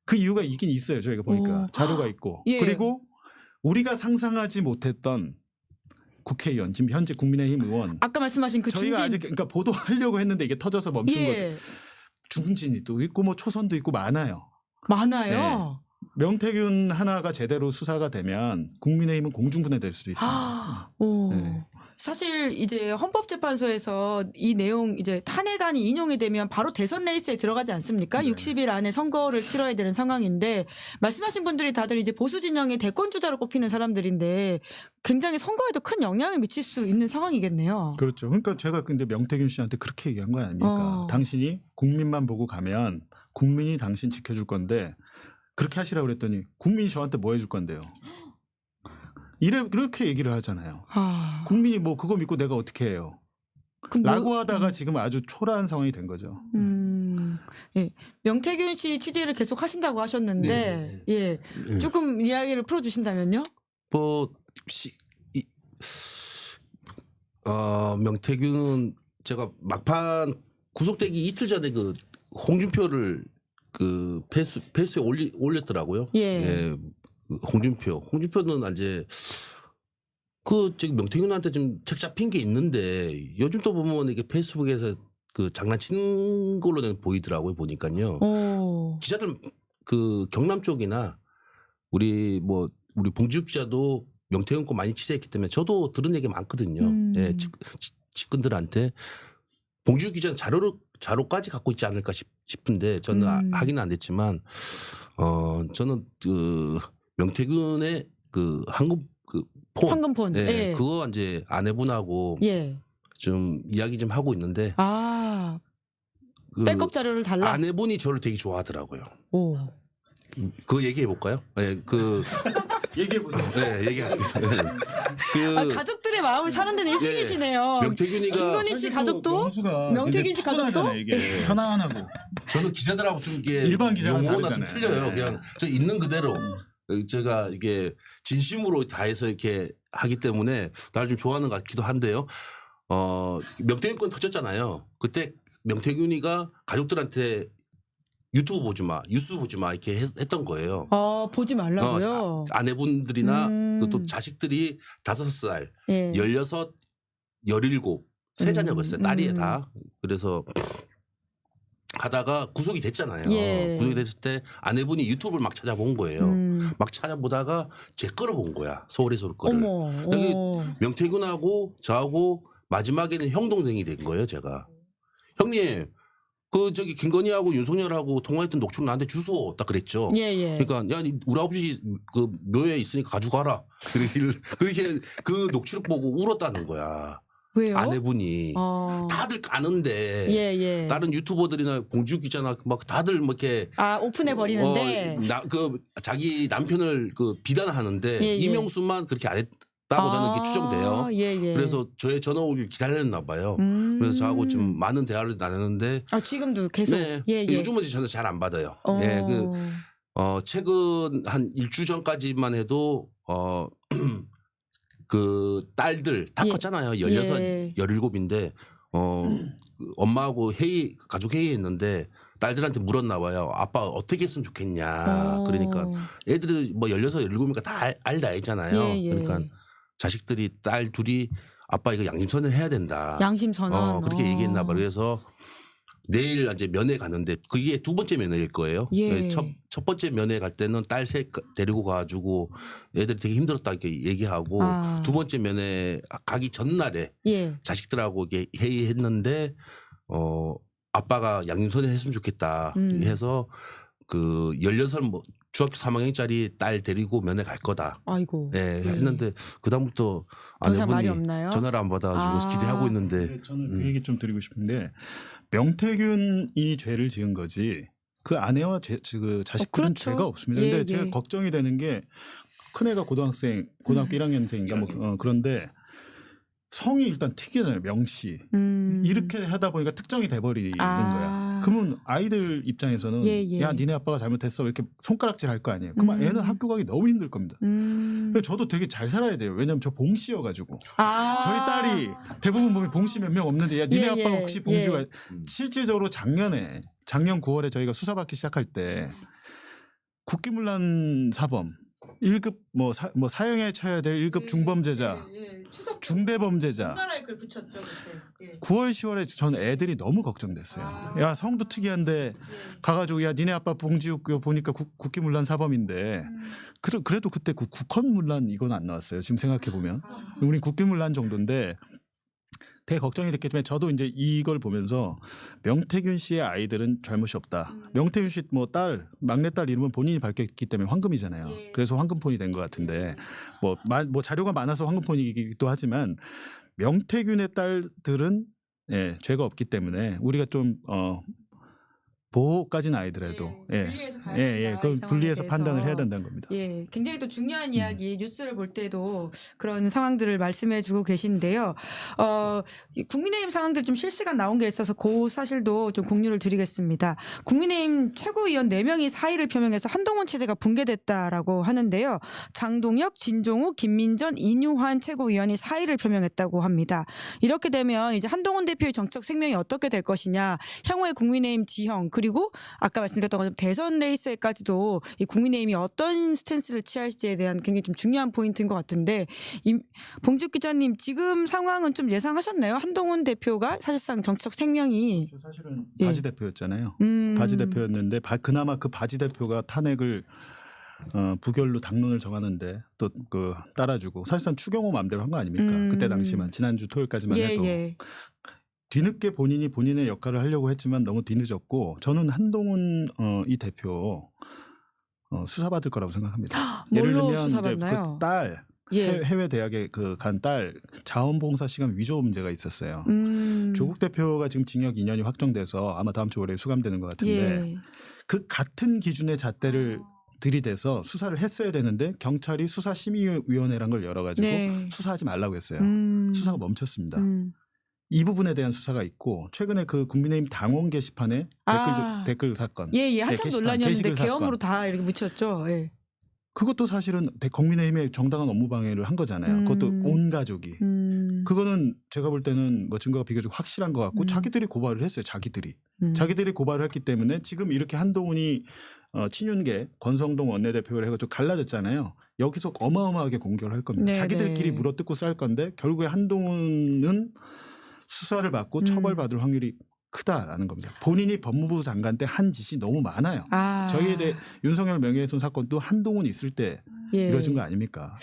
그 이유가 있긴 있어요. 저희가 보니까 자료가 있고 예. 그리고 우리가 상상하지 못했던 국회의원 지금 현재 국민의힘 의원 아까 말씀하신 그 저희가 중진 아직 그러니까 보도하려고 했는데 이게 터져서 멈춘 거죠. 예. 중진이 또 있고 뭐 초선도 있고 많아요. 많아요. 명태균 하나가 제대로 수사가 되면 국민의힘은 공중분해될 수도 있습니다. 오. 네. 사실 이제 헌법재판소에서 이 내용 이제 탄핵안이 인용이 되면 바로 대선 레이스에 들어가지 않습니까? 네. 60일 안에 선거를 치러야 되는 상황인데 말씀하신 분들이 다들 이제 보수 진영의 대권 주자로 꼽히는 사람들인데 굉장히 선거에도 큰 영향을 미칠 수 있는 상황이겠네요. 그렇죠. 그러니까 제가 근데 명태균 씨한테 그렇게 얘기한 거 아닙니까? 당신이 국민만 보고 가면 국민이 당신 지켜줄 건데 그렇게 하시라고 그랬더니 국민이 저한테 뭐 해줄 건데요. 그렇게 얘기를 하잖아요. 국민이 뭐 그거 믿고 내가 어떻게 해요. 라고 하다가 지금 아주 초라한 상황이 된 거죠. 예. 명태균 씨 취재를 계속 하신다고 하셨는데 예. 조금 이야기를 풀어주신다면요? 뭐 명태균은 제가 막판 구속되기 이틀 전에 그 홍준표를 그 페이스에 올렸더라고요. 예. 그 홍준표는 이제 그 저기 명태균한테 좀 책 잡힌 게 있는데 요즘 또 보면 이게 페이스북에서 그 장난치는 걸로는 보이더라고요. 보니까요. 기자들 그 경남 쪽이나 우리 봉지욱 기자도 명태균 거 많이 취재했기 때문에 저도 들은 얘기 많거든요. 예, 측근들한테 봉지욱 기자는 자료까지 갖고 있지 않을까 싶은데 저는 확인은 안 됐지만 저는 그 명태균의 그 황금폰. 예, 예. 그거 이제 아내분하고 예. 좀 이야기 좀 하고 있는데 그 백업 자료를 달라. 아내분이 저를 되게 좋아하더라고요. 오. 그거 얘기해 볼까요? 예, 얘기해 보세요. 네, 얘기할게요. 가족들의 마음을 사는 데는 일등이시네요. 명태균이가 김건희 씨 가족도 명태균 씨 가족도 이게 편안하고 저는 기자들하고 좀 이게 일반 기자랑 용어나 좀 다르잖아요. 틀려요. 네. 그냥 저 있는 그대로 제가 이게 진심으로 다해서 이렇게 하기 때문에 날 좀 좋아하는 것 같기도 한데요. 명태균 건 터졌잖아요. 그때 명태균이가 가족들한테 유튜브 보지 마, 뉴스 보지 마 이렇게 했던 거예요. 보지 말라고요. 아내분들이나 또 자식들이 5살, 예. 16, 17, 세 자녀가 있어요. 딸이 다. 그래서 가다가 구속이 됐잖아요. 예. 구속이 됐을 때 아내분이 유튜브를 막 찾아본 거예요. 막 찾아보다가 제 거를 본 거야. 서울에서 거를. 어머. 여기 명태균하고 저하고 마지막에는 형 동생이 된 거예요. 제가. 형님 그 저기 김건희하고 윤석열하고 통화했던 녹취록 나한테 주소 딱 그랬죠. 예. 그러니까 야 우리 아버지 그 묘에 있으니까 가져가라. 그렇게 그 녹취록 보고 울었다는 거야. 왜요? 아내분이 다들 까는데 예. 다른 유튜버들이나 봉지욱 기자나 막 다들 뭐 이렇게 오픈해 버리는데 그 자기 남편을 그 비난하는데 예. 이명수만 그렇게 안 했다고 저는 추정돼요. 예. 그래서 저의 전화 오길 기다렸나 봐요. 그래서 저하고 좀 많은 대화를 나눴는데 지금도 계속 네. 예. 요즘은 전화 잘 안 받아요. 예, 최근 한 일주 전까지만 해도 그 딸들 다 예. 컸잖아요. 16, 예. 17인데 그 엄마하고 가족 회의했는데 딸들한테 물었나 봐요. 아빠 어떻게 했으면 좋겠냐. 그러니까 애들이 뭐 16, 17이니까 다 알 나이잖아요. 예. 그러니까 자식들이 딸 둘이 아빠 이거 양심선언 해야 된다. 양심선언. 그렇게 얘기했나 봐요. 그래서 내일 이제 면회 가는데 그게 두 번째 면회일 거예요. 예. 첫 번째 면회 갈 때는 딸 셋 데리고 가가지고 애들이 되게 힘들었다 이렇게 얘기하고 두 번째 면회 가기 전날에 예. 자식들하고 이렇게 회의했는데 아빠가 양심선을 했으면 좋겠다 해서 그 16살 뭐 중학교 3학년짜리 딸 데리고 면회 갈 거다. 아이고. 예, 했는데 그다음부터 더 이상 말이 아내분이 없나요? 전화를 안 받아가지고 기대하고 있는데 네, 저는 그 얘기 좀 드리고 싶은데 명태균이 죄를 지은 거지 그 아내와 그 자식들은 그렇죠. 죄가 없습니다. 예, 근데 제가 예. 걱정이 되는 게 큰애가 고등학교 1학년생인가 뭐 그런데 성이 일단 특이하잖아요. 명씨. 이렇게 하다 보니까 특정이 돼버리는 거야. 그러면 아이들 입장에서는 예, 예. 야 니네 아빠가 잘못했어 이렇게 손가락질 할 거 아니에요. 그러면 애는 학교 가기 너무 힘들 겁니다. 근데 저도 되게 잘 살아야 돼요. 왜냐하면 저 봉씨여가지고 저희 딸이 대부분 보면 봉씨 몇 명 없는데 야 니네 예, 아빠가 예, 혹시 봉주가 실질적으로 작년 9월에 저희가 수사받기 시작할 때 국기문란 사범 1급 뭐 사형에 처해야 될 1급 중범죄자 추석 중대범죄자 나라에 글 붙였죠 그때. 9월 10월에 전 애들이 너무 걱정됐어요. 야 성도 특이한데 가가지고 야 니네 아빠 봉지욱 보니까 국기문란 사범인데 그래도 그때 국헌문란 이건 안 나왔어요. 지금 생각해 보면 우리 국기문란 정도인데 되게 걱정이 됐기 때문에 저도 이제 이걸 보면서 명태균 씨의 아이들은 잘못이 없다. 명태균 씨 뭐 딸 막내딸 이름은 본인이 밝혔기 때문에 황금이잖아요. 그래서 황금폰이 된 것 같은데 뭐 자료가 많아서 황금폰이기도 하지만 명태균의 딸들은 예, 죄가 없기 때문에 우리가 좀 보호까지는 아니더라도 분리해서 봐야 예, 그걸 된다, 이 분리해서 상황에 판단을 대해서. 해야 된다는 겁니다. 예, 굉장히 또 중요한 이야기 뉴스를 볼 때도 그런 상황들을 말씀해주고 계신데요. 이 국민의힘 상황들 좀 실시간 나온 게 있어서 그 사실도 좀 공유를 드리겠습니다. 국민의힘 최고위원 4명이 사의를 표명해서 한동훈 체제가 붕괴됐다라고 하는데요. 장동혁, 진종우, 김민전, 이뉴환 최고위원이 사의를 표명했다고 합니다. 이렇게 되면 이제 한동훈 대표의 정책 생명이 어떻게 될 것이냐, 향후의 국민의힘 지형 그리고 아까 말씀드렸던 것처럼 대선 레이스에까지도 이 국민의힘이 어떤 스탠스를 취할지에 대한 굉장히 좀 중요한 포인트인 것 같은데 봉지욱 기자님 지금 상황은 좀 예상하셨나요? 한동훈 대표가 사실상 정치적 생명이 저 사실은 예. 바지 대표였잖아요. 바지 대표였는데 그나마 그 바지 대표가 탄핵을 부결로 당론을 정하는데 또 그 따라주고 사실상 추경호 마음대로 한 거 아닙니까? 그때 당시만 지난주 토요일까지만 예, 해도 예. 뒤늦게 본인이 본인의 역할을 하려고 했지만 너무 뒤늦었고 저는 한동훈 이 대표 수사받을 거라고 생각합니다. 예를 뭘로 들면 이제 수사받나요? 그 딸 예. 해외 대학에 간 딸 자원봉사 시간 위조 문제가 있었어요. 조국 대표가 지금 징역 2년이 확정돼서 아마 다음 주 월요일 수감되는 것 같은데 예. 그 같은 기준의 잣대를 들이대서 수사를 했어야 되는데 경찰이 수사심의위원회란 걸 열어가지고 네. 수사하지 말라고 했어요. 수사가 멈췄습니다. 이 부분에 대한 수사가 있고 최근에 그 국민의힘 당원 게시판에 댓글 사건. 예, 한참 게시판, 논란이었는데 게시글 계엄으로 사건. 다 이렇게 묻혔죠. 예. 그것도 사실은 국민의힘의 정당한 업무 방해를 한 거잖아요. 그것도 온 가족이. 그거는 제가 볼 때는 뭐 증거가 비교적 확실한 것 같고 자기들이 고발을 했어요. 자기들이 고발을 했기 때문에 지금 이렇게 한동훈이 친윤계 권성동 원내대표를 해가지고 갈라졌잖아요. 여기서 어마어마하게 공격을 할 겁니다. 네, 자기들끼리 네. 물어뜯고 쌀 건데 결국에 한동훈은 수사를 받고 처벌받을 확률이 크다라는 겁니다. 본인이 법무부 장관 때 한 짓이 너무 많아요. 저희에 대해 윤석열 명예훼손 사건도 한동훈 있을 때 예. 이루어진 거 아닙니까?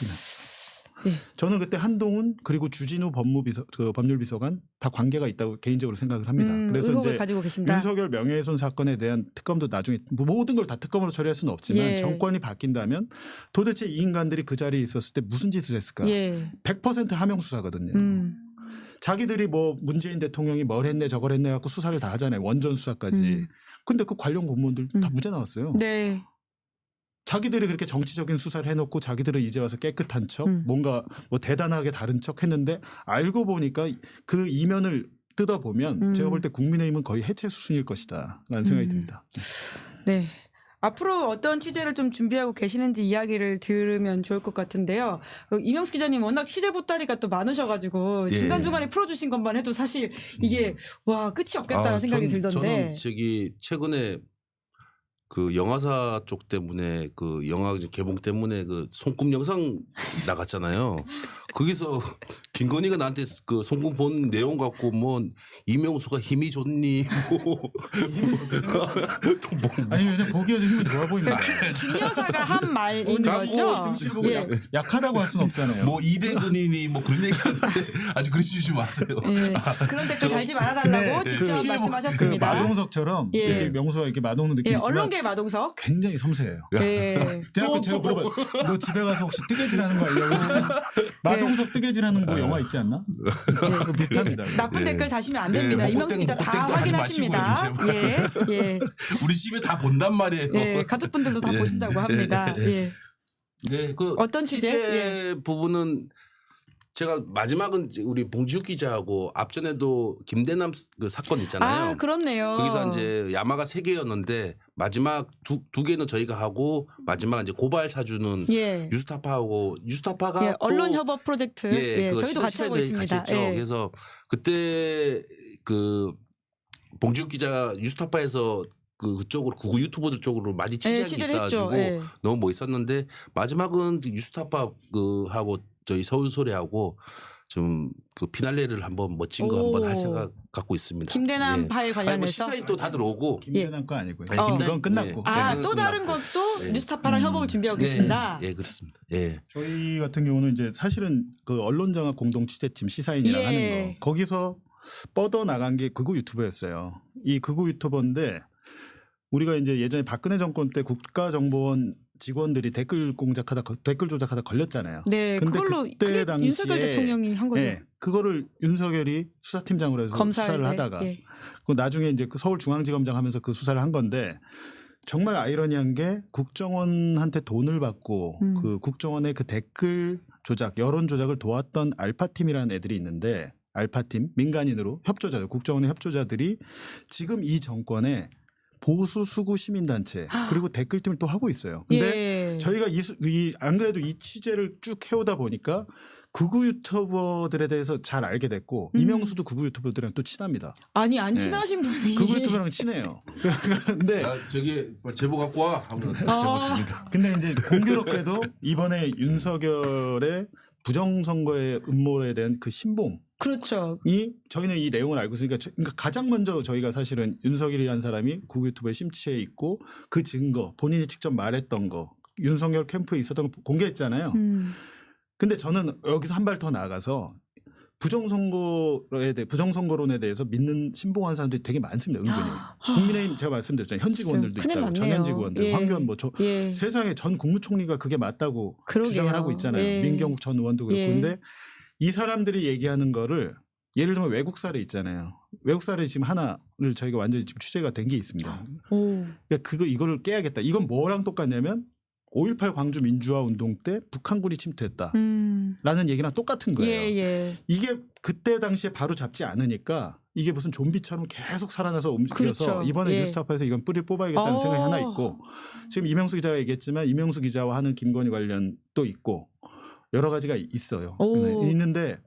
예. 저는 그때 한동훈 그리고 주진우 법률비서관 다 관계가 있다고 개인적으로 생각을 합니다. 그래서 의혹을 이제 가지고 계신다. 윤석열 명예훼손 사건에 대한 특검도 나중에 모든 걸 다 특검으로 처리할 수는 없지만 예. 정권이 바뀐다면 도대체 이 인간들이 그 자리에 있었을 때 무슨 짓을 했을까? 예. 100% 하명 수사거든요. 자기들이 뭐 문재인 대통령이 뭘 했네 저걸 했네 갖고 수사를 다 하잖아요. 원전 수사까지. 근데 그 관련 공무원들 다 무죄 나왔어요. 네. 자기들이 그렇게 정치적인 수사를 해놓고 자기들은 이제 와서 깨끗한 척 뭔가 뭐 대단하게 다른 척 했는데 알고 보니까 그 이면을 뜯어보면 제가 볼 때 국민의힘은 거의 해체 수준일 것이다 라는 생각이 듭니다. 네. 앞으로 어떤 취재를 좀 준비하고 계시는지 이야기를 들으면 좋을 것 같은데요. 이명수 기자님 워낙 취재 보따리가 또 많으셔가지고 예. 중간중간에 풀어주신 것만 해도 사실 이게 와 끝이 없겠다는 생각이 들던데. 저는 최근에 그 영화사 쪽 때문에 그 영화 개봉 때문에 그 손금 영상 나갔잖아요. 거기서 김건희가 나한테 그 손금 본 내용 갖고 뭐 이명수가 힘이 좋니 뭐 또 뭐 아니 왜냐 보기에도 힘이 좋아 보인다. 김 여사가 한 말인 갖고 거죠. 등치를 보고 예. 약하다고 할 수는 없잖아요. 뭐 이대근이니 뭐 그런 얘기하는데 아주 그러지 좀 마세요. 예. 그런 댓글 달지 말아달라고 근데 직접 그 말씀하셨습니다. 마동석처럼 예. 이렇게 명수가 이렇게 마동도 예, 느끼지만 언론계 마동석. 굉장히 섬세해요. 예. 제가 물어봐. 너 집에 가서 혹시 뜨개질하는 거 알려고? 마동석 뜨개질하는 거 영화 있지 않나? 그거 비슷합니다. 나쁜 예. 댓글 다시면 안 예, 됩니다. 뭐 이명수 기자 다 땡도 하지 마시고요, 확인하십니다. 좀 예, 제발. 예, 우리 집에 다 본단 말이에요. 예. 가족분들도 다 예. 보신다고 합니다. 예. 네, 그 어떤 취재? 부분은 제가 마지막은 이제 우리 봉지욱 기자하고 앞전에도 김대남 그 사건 있잖아요. 아, 그렇네요. 거기서 이제 야마가 3개였는데 마지막 두 개는 저희가 하고 마지막 이제 고발 사주는 예. 유스타파가 예, 언론 또 협업 프로젝트. 예, 예, 그 저희도 같이 하고 시사회도 있습니다. 같이 했죠. 예. 그래서 그때 그 봉지욱 기자가 유스타파에서 그쪽으로 구구 유튜버들 쪽으로 많이 취재한 게 취재를 했죠. 있어가지고 예. 너무 멋있었는데 마지막은 유스타파 하고 저희 서울소리하고 좀 그 피날레를 한번 멋진 거 한번 할 생각 갖고 있습니다. 김대남 예. 파일 아니, 뭐 관련해서. 시사인 또 다들 오고 김대남 거 아니고요. 예. 어. 그건 끝났고. 아, 네, 또 그건 다른 끝났고. 것도 예. 뉴스타파랑 협업을 준비하고 계신다. 예, 그렇습니다. 예. 저희 같은 경우는 이제 사실은 그 언론장악 공동 취재팀 시사인이랑 예. 하는 거 거기서 뻗어 나간 게 극우 유튜버였어요. 이 극우 유튜버인데 우리가 이제 예전에 박근혜 정권 때 국가정보원 직원들이 댓글 조작하다 걸렸잖아요. 네, 근데 그걸로 그때 그게 당시에 윤석열 대통령이 한 거죠. 예, 그거를 윤석열이 수사팀장으로 해서 검사할 수사를 때. 하다가 예. 그 나중에 이제 그 서울중앙지검장 하면서 그 수사를 한 건데 정말 아이러니한 게 국정원한테 돈을 받고 그 국정원의 그 댓글 조작, 여론 조작을 도왔던 알파팀이라는 애들이 있는데 알파팀 민간인으로 협조자들, 국정원의 협조자들이 지금 이 정권에 보수 수구 시민단체 그리고 댓글팀을 또 하고 있어요. 근데 예. 저희가 안 그래도 이 취재를 쭉 해오다 보니까 극우 유튜버들에 대해서 잘 알게 됐고 이명수도 극우 유튜버들이랑 또 친합니다. 아니 안 네. 친하신 분이 극우 유튜버랑 친해요. 근데 야, 저기 제보 갖고 와 하면 제보 줍니다. 근데 이제 공교롭게도 이번에 윤석열의 부정선거의 음모에 대한 그 신봉 그렇죠. 저희는 이 내용을 알고 있으니까 그러니까 가장 먼저 저희가 사실은 윤석열이라는 사람이 구글 유튜브에 심취해 있고 그 증거 본인이 직접 말했던 거 윤석열 캠프에 있었던 거 공개했잖아요. 근데 저는 여기서 한 발 더 나아가서 부정선거론에 대해서 믿는 신봉한 사람들이 되게 많습니다. 은근히. 국민의힘 제가 말씀드렸잖아요. 현직 의원들도 큰일 있다고. 났네요. 전현직 의원들, 예. 황교안 예. 세상에 전 국무총리가 그게 맞다고 그러게요. 주장을 하고 있잖아요. 예. 민경욱 전 의원도 그렇고. 예. 근데 이 사람들이 얘기하는 거를 예를 들면 외국 사례 있잖아요. 외국 사례 지금 하나를 저희가 완전히 지금 취재가 된 게 있습니다. 오. 그러니까 이거를 깨야겠다. 이건 뭐랑 똑같냐면 5.18 광주 민주화 운동 때 북한군이 침투했다. 라는 얘기랑 똑같은 거예요. 예, 예. 이게 그때 당시에 바로 잡지 않으니까 이게 무슨 좀비처럼 계속 살아나서 움직여서 그렇죠. 이번에 예. 뉴스타파에서 이건 뿌리를 뽑아야겠다는 생각이 하나 있고 지금 이명수 기자가 얘기했지만 이명수 기자와 하는 김건희 관련 또 있고 여러 가지가 있어요. 오. 네, 있는데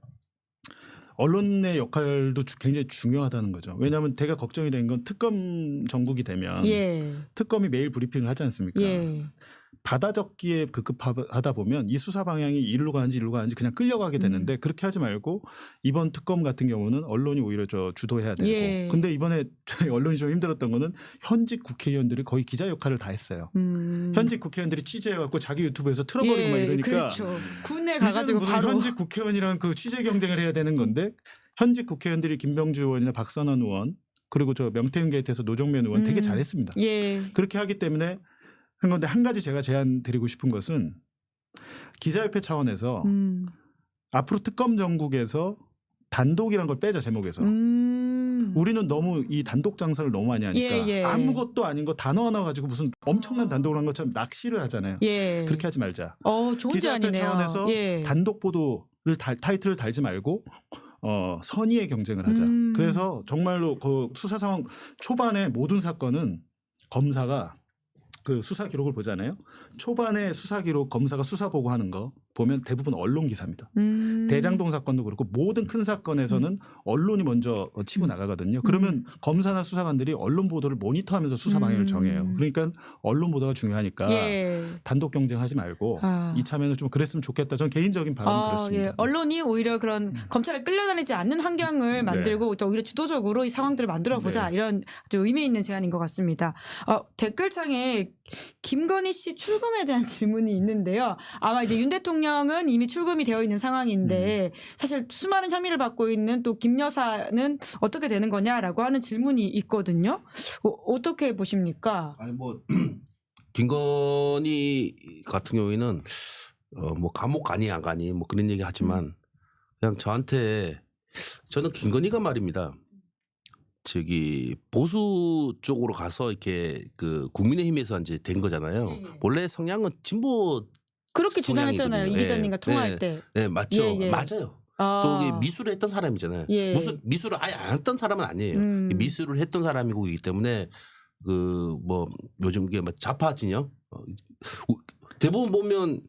언론의 역할도 굉장히 중요하다는 거죠. 왜냐하면 제가 걱정이 된 건 특검 전국이 되면 예. 특검이 매일 브리핑을 하지 않습니까? 예. 받아적기에 급급하다 보면 이 수사 방향이 이리로 가는지 그냥 끌려가게 되는데 그렇게 하지 말고 이번 특검 같은 경우는 언론이 오히려 주도해야 되고 예. 근데 이번에 저희 언론이 좀 힘들었던 거는 현직 국회의원들이 거의 기자 역할을 다 했어요. 현직 국회의원들이 취재해갖고 자기 유튜브에서 틀어버리고 막 이러니까 그렇죠. 군에 이제는 가가지고 무슨 바로 현직 국회의원이랑 그 취재 경쟁을 해야 되는 건데 현직 국회의원들이 김병주 의원이나 박선원 의원 그리고 저 명태균 게이트에서 노정면 의원 되게 잘했습니다. 예. 그렇게 하기 때문에 그런데 한 가지 제가 제안 드리고 싶은 것은 기자협회 차원에서 앞으로 특검 전국에서 단독이란 걸 빼자 제목에서 우리는 너무 이 단독 장사를 너무 많이 하니까 예, 예. 아무것도 아닌 거 단어 하나 가지고 무슨 엄청난 단독을 한 것처럼 낚시를 하잖아요. 예. 그렇게 하지 말자. 좋은 기자협회 제안이네요. 차원에서 예. 단독 보도를 타이틀을 달지 말고 선의의 경쟁을 하자. 그래서 정말로 그 수사 상황 초반에 모든 사건은 검사가 그 수사 기록을 보잖아요. 초반에 수사 기록 검사가 수사 보고하는 거 보면 대부분 언론 기사입니다. 대장동 사건도 그렇고 모든 큰 사건에서는 언론이 먼저 치고 나가거든요. 그러면 검사나 수사관들이 언론 보도를 모니터하면서 수사 방향을 정해요. 그러니까 언론 보도가 중요하니까 예. 단독 경쟁하지 말고 이참에는 좀 그랬으면 좋겠다. 전 개인적인 바람은 그렇습니다. 예. 언론이 오히려 그런 검찰을 끌려다니지 않는 환경을 만들고 또 오히려 주도적으로 이 상황들을 만들어 보자 이런 아주 의미 있는 제안인 것 같습니다. 댓글창에 김건희 씨 출금에 대한 질문이 있는데요. 아마 이제 윤 대통령은 이미 출금이 되어 있는 상황인데 사실 수많은 혐의를 받고 있는 또 김 여사는 어떻게 되는 거냐라고 하는 질문이 있거든요. 어떻게 보십니까? 아니 뭐 김건희 같은 경우에는 뭐 감옥 가니 안 가니 뭐 그런 얘기 하지만 그냥 저한테 저는 김건희가 말입니다. 저기 보수 쪽으로 가서 이렇게 그 국민의힘에서 이제 된 거잖아요. 원래 성향은 진보 그렇게 주장했잖아요. 이 기자님과 통화할 때. 네, 맞죠. 예. 맞아요. 또 이게 미술을 했던 사람이잖아요. 예. 미술을 아예 안 했던 사람은 아니에요. 미술을 했던 사람이고 이기 때문에 그 뭐 요즘 이게 좌파 진영 대부분 보면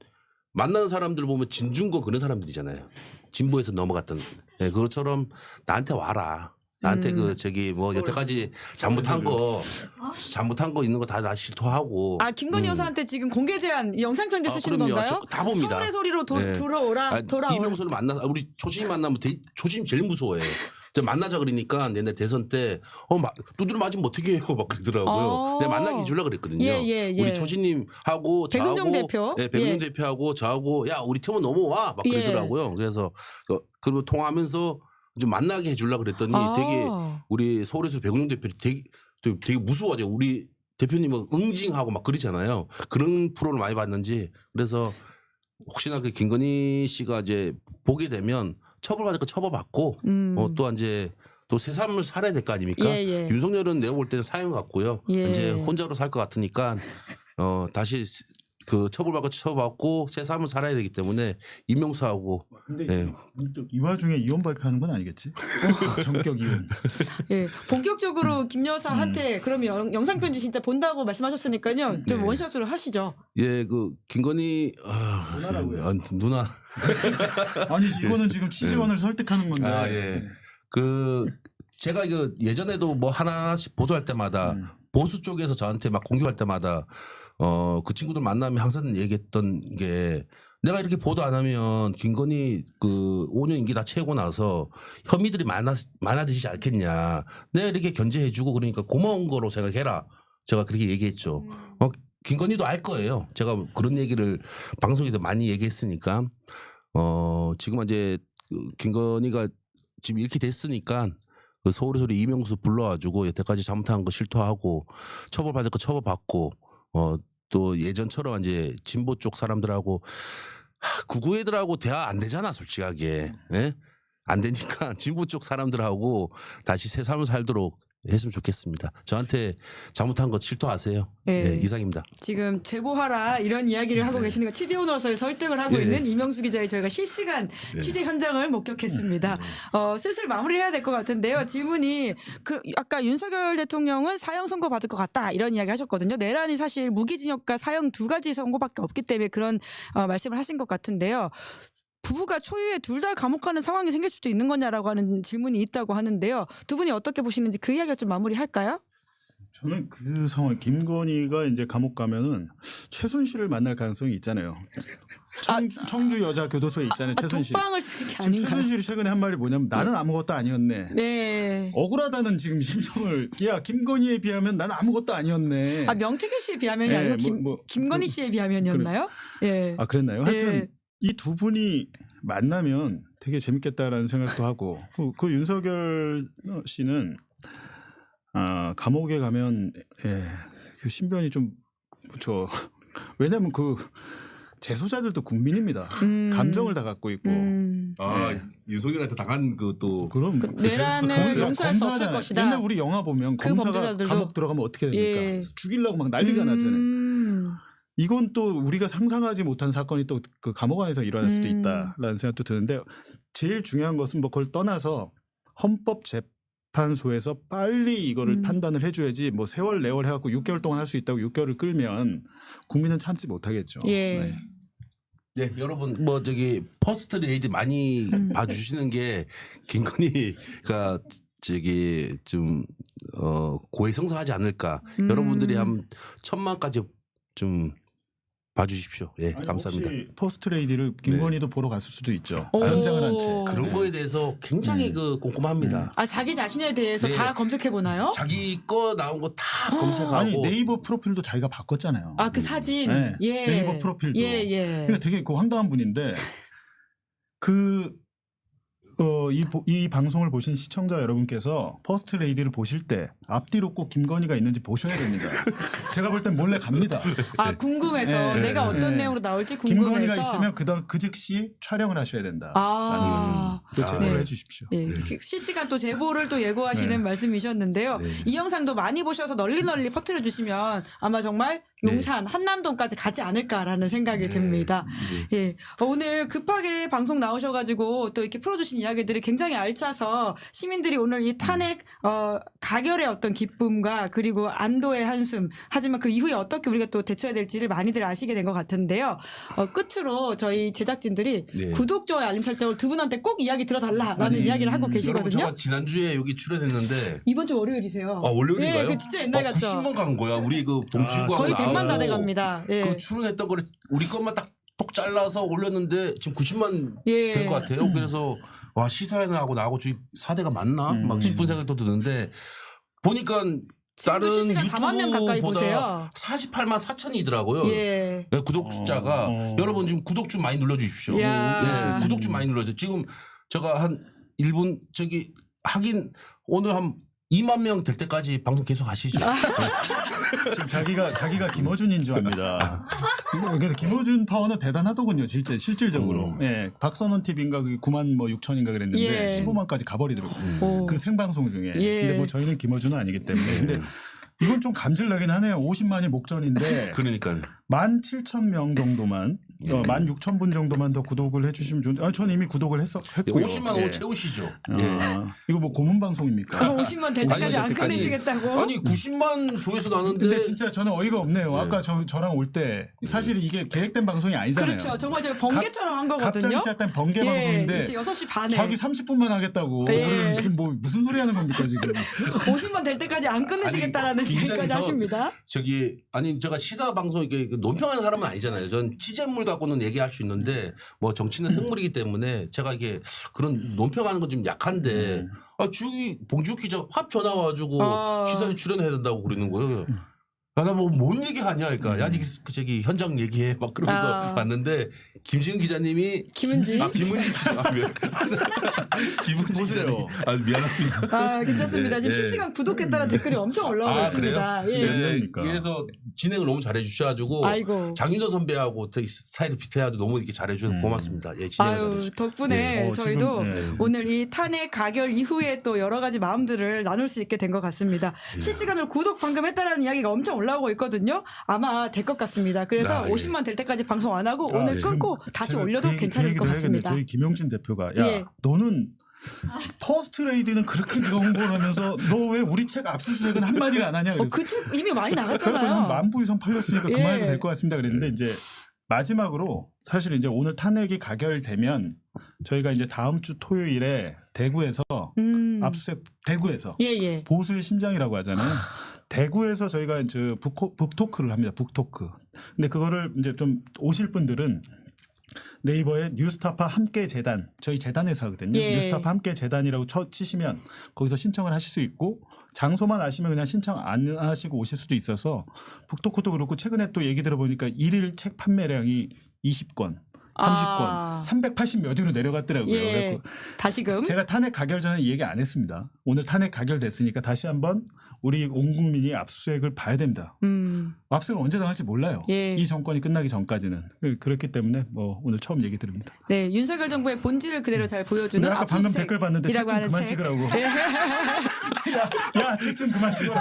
만나는 사람들 보면 진중권 그런 사람들이잖아요. 진보에서 넘어갔던 그것처럼 나한테 와라. 나한테 그 저기 뭐 여태까지 잘못한 거 있는 거 다 실토하고. 김건희 여사한테 지금 공개 제안 영상 편지 쓰시는 그럼요. 건가요? 다 봅니다. 서울의 소리로 돌아오라. 이명수를 만나서 우리 초진이 만나면 초진이 제일 무서워해. 만나자 그러니까 내내 대선 때 두드려 맞으면 어떻게 해요? 막 그러더라고요. 내가 만나게 해주려고 그랬거든요. 예. 우리 초진님하고 백은정 저하고 대표. 백은정 대표하고 저하고 야 우리 팀은 넘어와 막 그러더라고요. 그래서 그리고 통화하면서 좀 만나게 해주려고 그랬더니 되게 우리 서울에서 백은정 대표 되게 무서워하죠. 우리 대표님은 응징하고 막 그러잖아요. 그런 프로를 많이 봤는지 그래서 혹시나 그 김건희 씨가 이제 보게 되면 처벌받을 거 처벌받고 또 이제 또 새 삶을 살아야 될 거 아닙니까? 예. 윤석열은 내가 볼 때는 사형 같고요. 예. 이제 혼자로 살 것 같으니까 다시 그 처벌받고 처벌받고 새 삶을 살아야 되기 때문에 이명수하고. 근데 이 와중에 이혼 발표하는 건 아니겠지? 전격 이혼. 예, 본격적으로 김 여사한테 그러면 영상 편지 진짜 본다고 말씀하셨으니까요. 좀 원샷으로 하시죠. 예, 그 김건희 누나. 아니 이거는 지금 취재원을 설득하는 건데. 예. 그 제가 이거 예전에도 뭐 하나씩 보도할 때마다 보수 쪽에서 저한테 막 공격할 때마다 그 친구들 만나면 항상 얘기했던 게 내가 이렇게 보도 안 하면 김건희 그 5년 임기 다 채우고 나서 혐의들이 많아지지 않겠냐. 내가 이렇게 견제해주고 그러니까 고마운 거로 생각해라. 제가 그렇게 얘기했죠. 김건희도 알 거예요. 제가 그런 얘기를 방송에서 많이 얘기했으니까 지금 이제 김건희가 지금 이렇게 됐으니까 그 서울의 소리 이명수 불러가지고 여태까지 잘못한 거 실토하고 처벌받을 거 처벌받고 또 예전처럼 이제 진보 쪽 사람들하고 구구 애들하고 대화 안 되잖아 솔직하게. 예? 안 되니까 진보 쪽 사람들하고 다시 새 삶을 살도록 했으면 좋겠습니다. 저한테 잘못한 거 실토하세요. 네, 이상입니다. 지금 제보하라 이런 이야기를 하고 계시는 거 취재원으로서의 설득을 하고 있는 이명수 기자의 저희가 실시간 취재 현장을 목격했습니다. 슬슬 마무리해야 될 것 같은데요. 질문이 아까 윤석열 대통령은 사형 선고 받을 것 같다 이런 이야기 하셨거든요. 내란이 사실 무기징역과 사형 두 가지 선고밖에 없기 때문에 그런 말씀을 하신 것 같은데요. 부부가 초유에 둘 다 감옥 가는 상황이 생길 수도 있는 거냐라고 하는 질문이 있다고 하는데요. 두 분이 어떻게 보시는지 그 이야기를 좀 마무리할까요? 저는 그 상황 김건희가 이제 감옥 가면은 최순실을 만날 가능성이 있잖아요. 청주 여자 교도소에 있잖아요. 최순실. 독방을 쓰는 게 지금 아닌가요? 최순실이 최근에 한 말이 뭐냐면 나는 아무것도 아니었네. 네. 억울하다는 지금 심정을 김건희에 비하면 나는 아무것도 아니었네. 명태균 씨에 비하면이 아니고 김건희 씨에 비하면이었나요? 예. 그랬나요? 하여튼 이 두 분이 만나면 되게 재밌겠다라는 생각도 하고 그 윤석열 씨는 감옥에 가면 그 신변이 좀 왜냐하면 그 재소자들도 국민입니다. 감정을 다 갖고 있고. 윤석열한테 당한 그또 그럼 내란을 용서할 수 없을 것이다. 옛날 우리 영화 보면 그 검사가 범죄자들도- 감옥 들어가면 어떻게 됩니까? 죽이려고 막 난리가 나잖아요. 이건 또 우리가 상상하지 못한 사건이 또 그 감옥 안에서 일어날 수도 있다라는 생각도 드는데 제일 중요한 것은 뭐 그걸 떠나서 헌법재판소에서 빨리 이거를 판단을 해줘야지 뭐 세월 내월 해갖고 6개월 동안 할 수 있다고 6개월을 끌면 국민은 참지 못하겠죠. 예. 네. 네, 여러분 뭐 저기 퍼스트 레이디 많이 봐주시는 게 김건희가 저기 좀 고해성사하지 않을까. 여러분들이 한 1000만까지 좀 봐주십시오. 예, 아니, 감사합니다. 혹시 포스트 레이디를 김건희도 보러 갔을 수도 있죠. 오. 현장을 한 채. 그런 거에 대해서 굉장히 그 꼼꼼합니다. 아 자기 자신에 대해서 네. 다 검색해 보나요? 자기 거 나온 거 다 검색하고. 아니 네이버 프로필도 자기가 바꿨잖아요. 아 그 사진. 네. 예. 네이버 프로필도. 예 예. 그러니까 되게 그 황당한 분인데 이 방송을 보신 시청자 여러분께서 퍼스트 레이디를 보실 때 앞뒤로 꼭 김건희가 있는지 보셔야 됩니다. 제가 볼 땐 몰래 갑니다. 아 궁금해서 네. 내가 어떤 네. 내용으로 나올지 궁금해서. 김건희가 있으면 그 즉시 촬영을 하셔야 된다. 아. 그 제보를 네. 해주십시오. 예, 실시간 또 제보를 또 예고하시는 네. 말씀이셨는데요. 네. 이 영상도 많이 보셔서 널리 퍼뜨려 주시면 아마 정말 용산 한남동까지 가지 않을까라는 생각이 듭니다. 예, 오늘 급하게 방송 나오셔가지고 또 이렇게 풀어주신 이야기들이 굉장히 알차서 시민들이 오늘 이 탄핵 가결의 어떤 기쁨과 그리고 안도의 한숨 하지만 그 이후에 어떻게 우리가 또 대처해야 될지를 많이들 아시게 된 것 같은데요. 끝으로 저희 제작진들이 네. 구독, 좋아요, 알림 설정을 두 분한테 꼭 이야기 들어달라라는 이야기를 하고 여러분 계시거든요. 제가 지난주에 여기 출연했는데 이번 주 월요일이세요. 아 월요일인가요? 예, 그 진짜 옛날 같죠. 90만 간 거야. 우리 그 봉지구하고 거의 100만 다 나하고 돼갑니다. 예. 그 출연했던 거를 우리 것만 딱 톡 잘라서 올렸는데 지금 90만 예. 된 것 같아요. 그래서 와 시사회하고 나하고 저희 4대가 맞나? 막 싶은 생각도 드는데 보니까 다른 실시간 4만 명 가까이 유튜브보다 보세요. 48만 4천이더라고요. 예. 구독 숫자가 여러분 지금 구독 좀 많이 눌러주십시오. 야. 예, 구독 좀 많이 눌러주세요. 지금 제가 한 1분 저기 하긴 오늘 한 2만 명 될 때까지 방송 계속 하시죠. 지금 자기가 김어준인 줄 압니다. 근데 김어준 파워는 대단하더군요, 실질적으로. 예, 박선원 TV인가 9만 6천인가 그랬는데 예. 15만까지 가버리더라고요. 오. 그 생방송 중에. 예. 근데 뭐 저희는 김어준은 아니기 때문에. 근데 이건 좀 감질나긴 하네요. 50만이 목전인데 그러니까 17,000명 정도만, 16,000분 정도만 더 구독을 해주시면 좋은데, 저는 이미 구독을 했고요. 50만 예. 원 채우시죠. 예. 이거 뭐 고문 방송입니까? 50만 될 때까지 안 끝내시겠다고. 아니 90만 조회수 나는데 근데 진짜 저는 어이가 없네요. 아까 저랑 올 때 사실 이게 계획된 방송이 아니잖아요. 그렇죠. 정말 제가 번개처럼 한 거거든요. 갑자기 시작된 번개 예, 방송인데 이제 6시 반에. 자기 30분만 하겠다고. 예. 오늘 지금 뭐 무슨 소리 하는 겁니까 지금? 50만 될 때까지 안 끝내시겠다라는 아니, 얘기까지 김 하십니다. 저기 아니 제가 시사 방송 이게 논평하는 사람은 아니잖아요. 전 취재물 갖고는 얘기할 수 있는데 뭐 정치는 생물이기 때문에 제가 이게 그런 논평하는 건 좀 약한데 주위 봉지욱 기자가 확 전화 와가지고 시사에 출연해야 된다고 그러는 거예요. 나 뭐 뭔 얘기하냐 그러니까 야 저기 현장 얘기해 막 그러면서 봤는데 김지은 기자님이 김은지? 김은지 기자 김은지 보세요. 기자님 미안합니다. 괜찮습니다. 지금 예. 실시간 구독했다는 댓글이 엄청 올라오고 있습니다. 그래요? 예. 몇 명입니까? 그래서 진행을 너무 잘해주셔가지고 아이고. 장윤서 선배하고 되게 스타일이 비슷해가지고 너무 이렇게 잘해주셔서 고맙습니다. 예, 진행을 아유 잘해주셔서. 덕분에 네. 저희도 지금, 네. 오늘 이 탄핵 가결 이후에 또 여러 가지 마음들을 나눌 수 있게 된 것 같습니다. 실시간으로 구독 방금 했다라는 이야기가 엄청 올라오고 있거든요. 아마 될 것 같습니다. 그래서 아, 예. 50만 될 때까지 방송 안 하고 오늘 예. 끊고 다시 제가 올려도 그 괜찮을 얘기도 것 해야겠네. 같습니다. 저희 김용진 대표가 야 예. 너는 퍼스트 레이디는 그렇게 네가 홍보를 하면서 너 왜 우리 책 압수수색은 한 마디를 안 하냐 그래서 그 책 이미 많이 그래서 나갔잖아요. 한 10,000부 이상 팔렸으니까 예. 그만해도 될 것 같습니다. 그랬는데 이제 마지막으로 사실 이제 오늘 탄핵이 가결되면 저희가 이제 다음 주 토요일에 대구에서 압수수색 대구에서 예예. 보수의 심장이라고 하잖아요. 대구에서 저희가 이제 북토크를 합니다. 북토크. 근데 그거를 이제 좀 오실 분들은 네이버에 뉴스타파 함께 재단 저희 재단에서 하거든요. 예. 뉴스타파 함께 재단이라고 치시면 거기서 신청을 하실 수 있고 장소만 아시면 그냥 신청 안 하시고 오실 수도 있어서 북토크도 그렇고 최근에 또 얘기 들어보니까 일일 책 판매량이 20권, 30권, 380몇 위로 내려갔더라고요. 예. 그래서 다시금. 제가 탄핵 가결 전에 얘기 안 했습니다. 오늘 탄핵 가결됐으니까 다시 한번 우리 온 국민이 압수수색을 봐야 됩니다. 압수수색을 언제 당할지 몰라요. 예. 이 정권이 끝나기 전까지는. 그렇기 때문에 뭐 오늘 처음 얘기 드립니다. 네, 윤석열 정부의 본질을 그대로 잘 보여주는 근데 아까 방금 압수수색 댓글 봤는데 책 이라고 좀 하는 그만 책. 찍으라고. 네. 야, 책 좀 그만 찍어.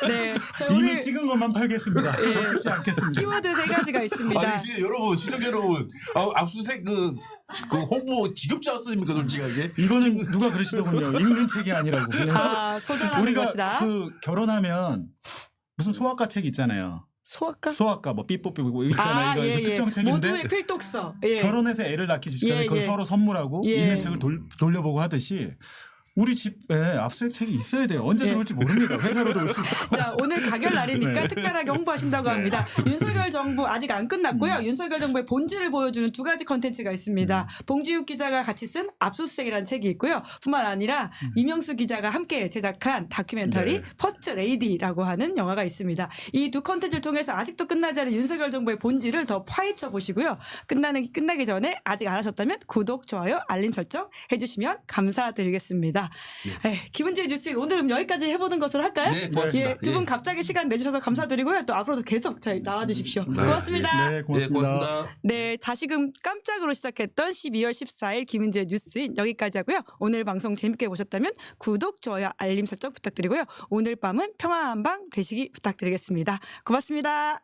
네, 저 이미 오늘 찍은 것만 팔겠습니다. 더 찍지 않겠습니다. 키워드 3가지가 있습니다. 아니 진짜 여러분 시청자 여러분 압수수색 그 홍보 지겹지 않습니까 솔직하게? 이거는 누가 그러시더군요. 읽는 책이 아니라고. 그냥 소장하는 우리가 것이다. 그 결혼하면 무슨 소아과 책 있잖아요. 소아과? 소아과 뭐 삐뽀삐고 있잖아요. 이거 예, 예. 특정 책인데 모두의 필독서. 예. 결혼해서 애를 낳기 직전에 예, 그걸 예. 서로 선물하고 예. 있는 책을 돌려보고 하듯이 우리 집에 압수수색 책이 있어야 돼요. 언제 예. 들어올지 모릅니다. 회사로도 올 수 있고. 자, 오늘 가결 날이니까 네. 특별하게 홍보하신다고 합니다. 윤석열 정부 아직 안 끝났고요. 윤석열 정부의 본질을 보여주는 두 가지 컨텐츠가 있습니다. 봉지욱 기자가 같이 쓴 압수수색이라는 책이 있고요. 뿐만 아니라 이명수 기자가 함께 제작한 다큐멘터리 네. 퍼스트 레이디라고 하는 영화가 있습니다. 이 두 컨텐츠를 통해서 아직도 끝나지 않은 윤석열 정부의 본질을 더 파헤쳐 보시고요. 끝나기 전에 아직 안 하셨다면 구독, 좋아요, 알림 설정 해주시면 감사드리겠습니다. 기분제 뉴스 오늘은 여기까지 해보는 것으로 할까요? 네, 고맙습니다. 두 분 예. 갑자기 시간 내주셔서 감사드리고요. 또 앞으로도 계속 저희 나와주십시오. 고맙습니다. 네, 예, 고맙습니다. 고맙습니다. 네, 다시금 깜짝으로 시작했던 12월 14일 김은지의 뉴스인 여기까지 하고요. 오늘 방송 재밌게 보셨다면 구독, 좋아요, 알림 설정 부탁드리고요. 오늘 밤은 평화한 밤 되시기 부탁드리겠습니다. 고맙습니다.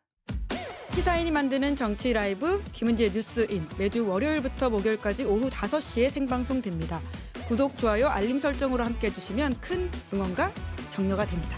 시사인이 만드는 정치 라이브 김은지의 뉴스인 매주 월요일부터 목요일까지 오후 5시에 생방송됩니다. 구독, 좋아요, 알림 설정으로 함께해 주시면 큰 응원과 격려가 됩니다.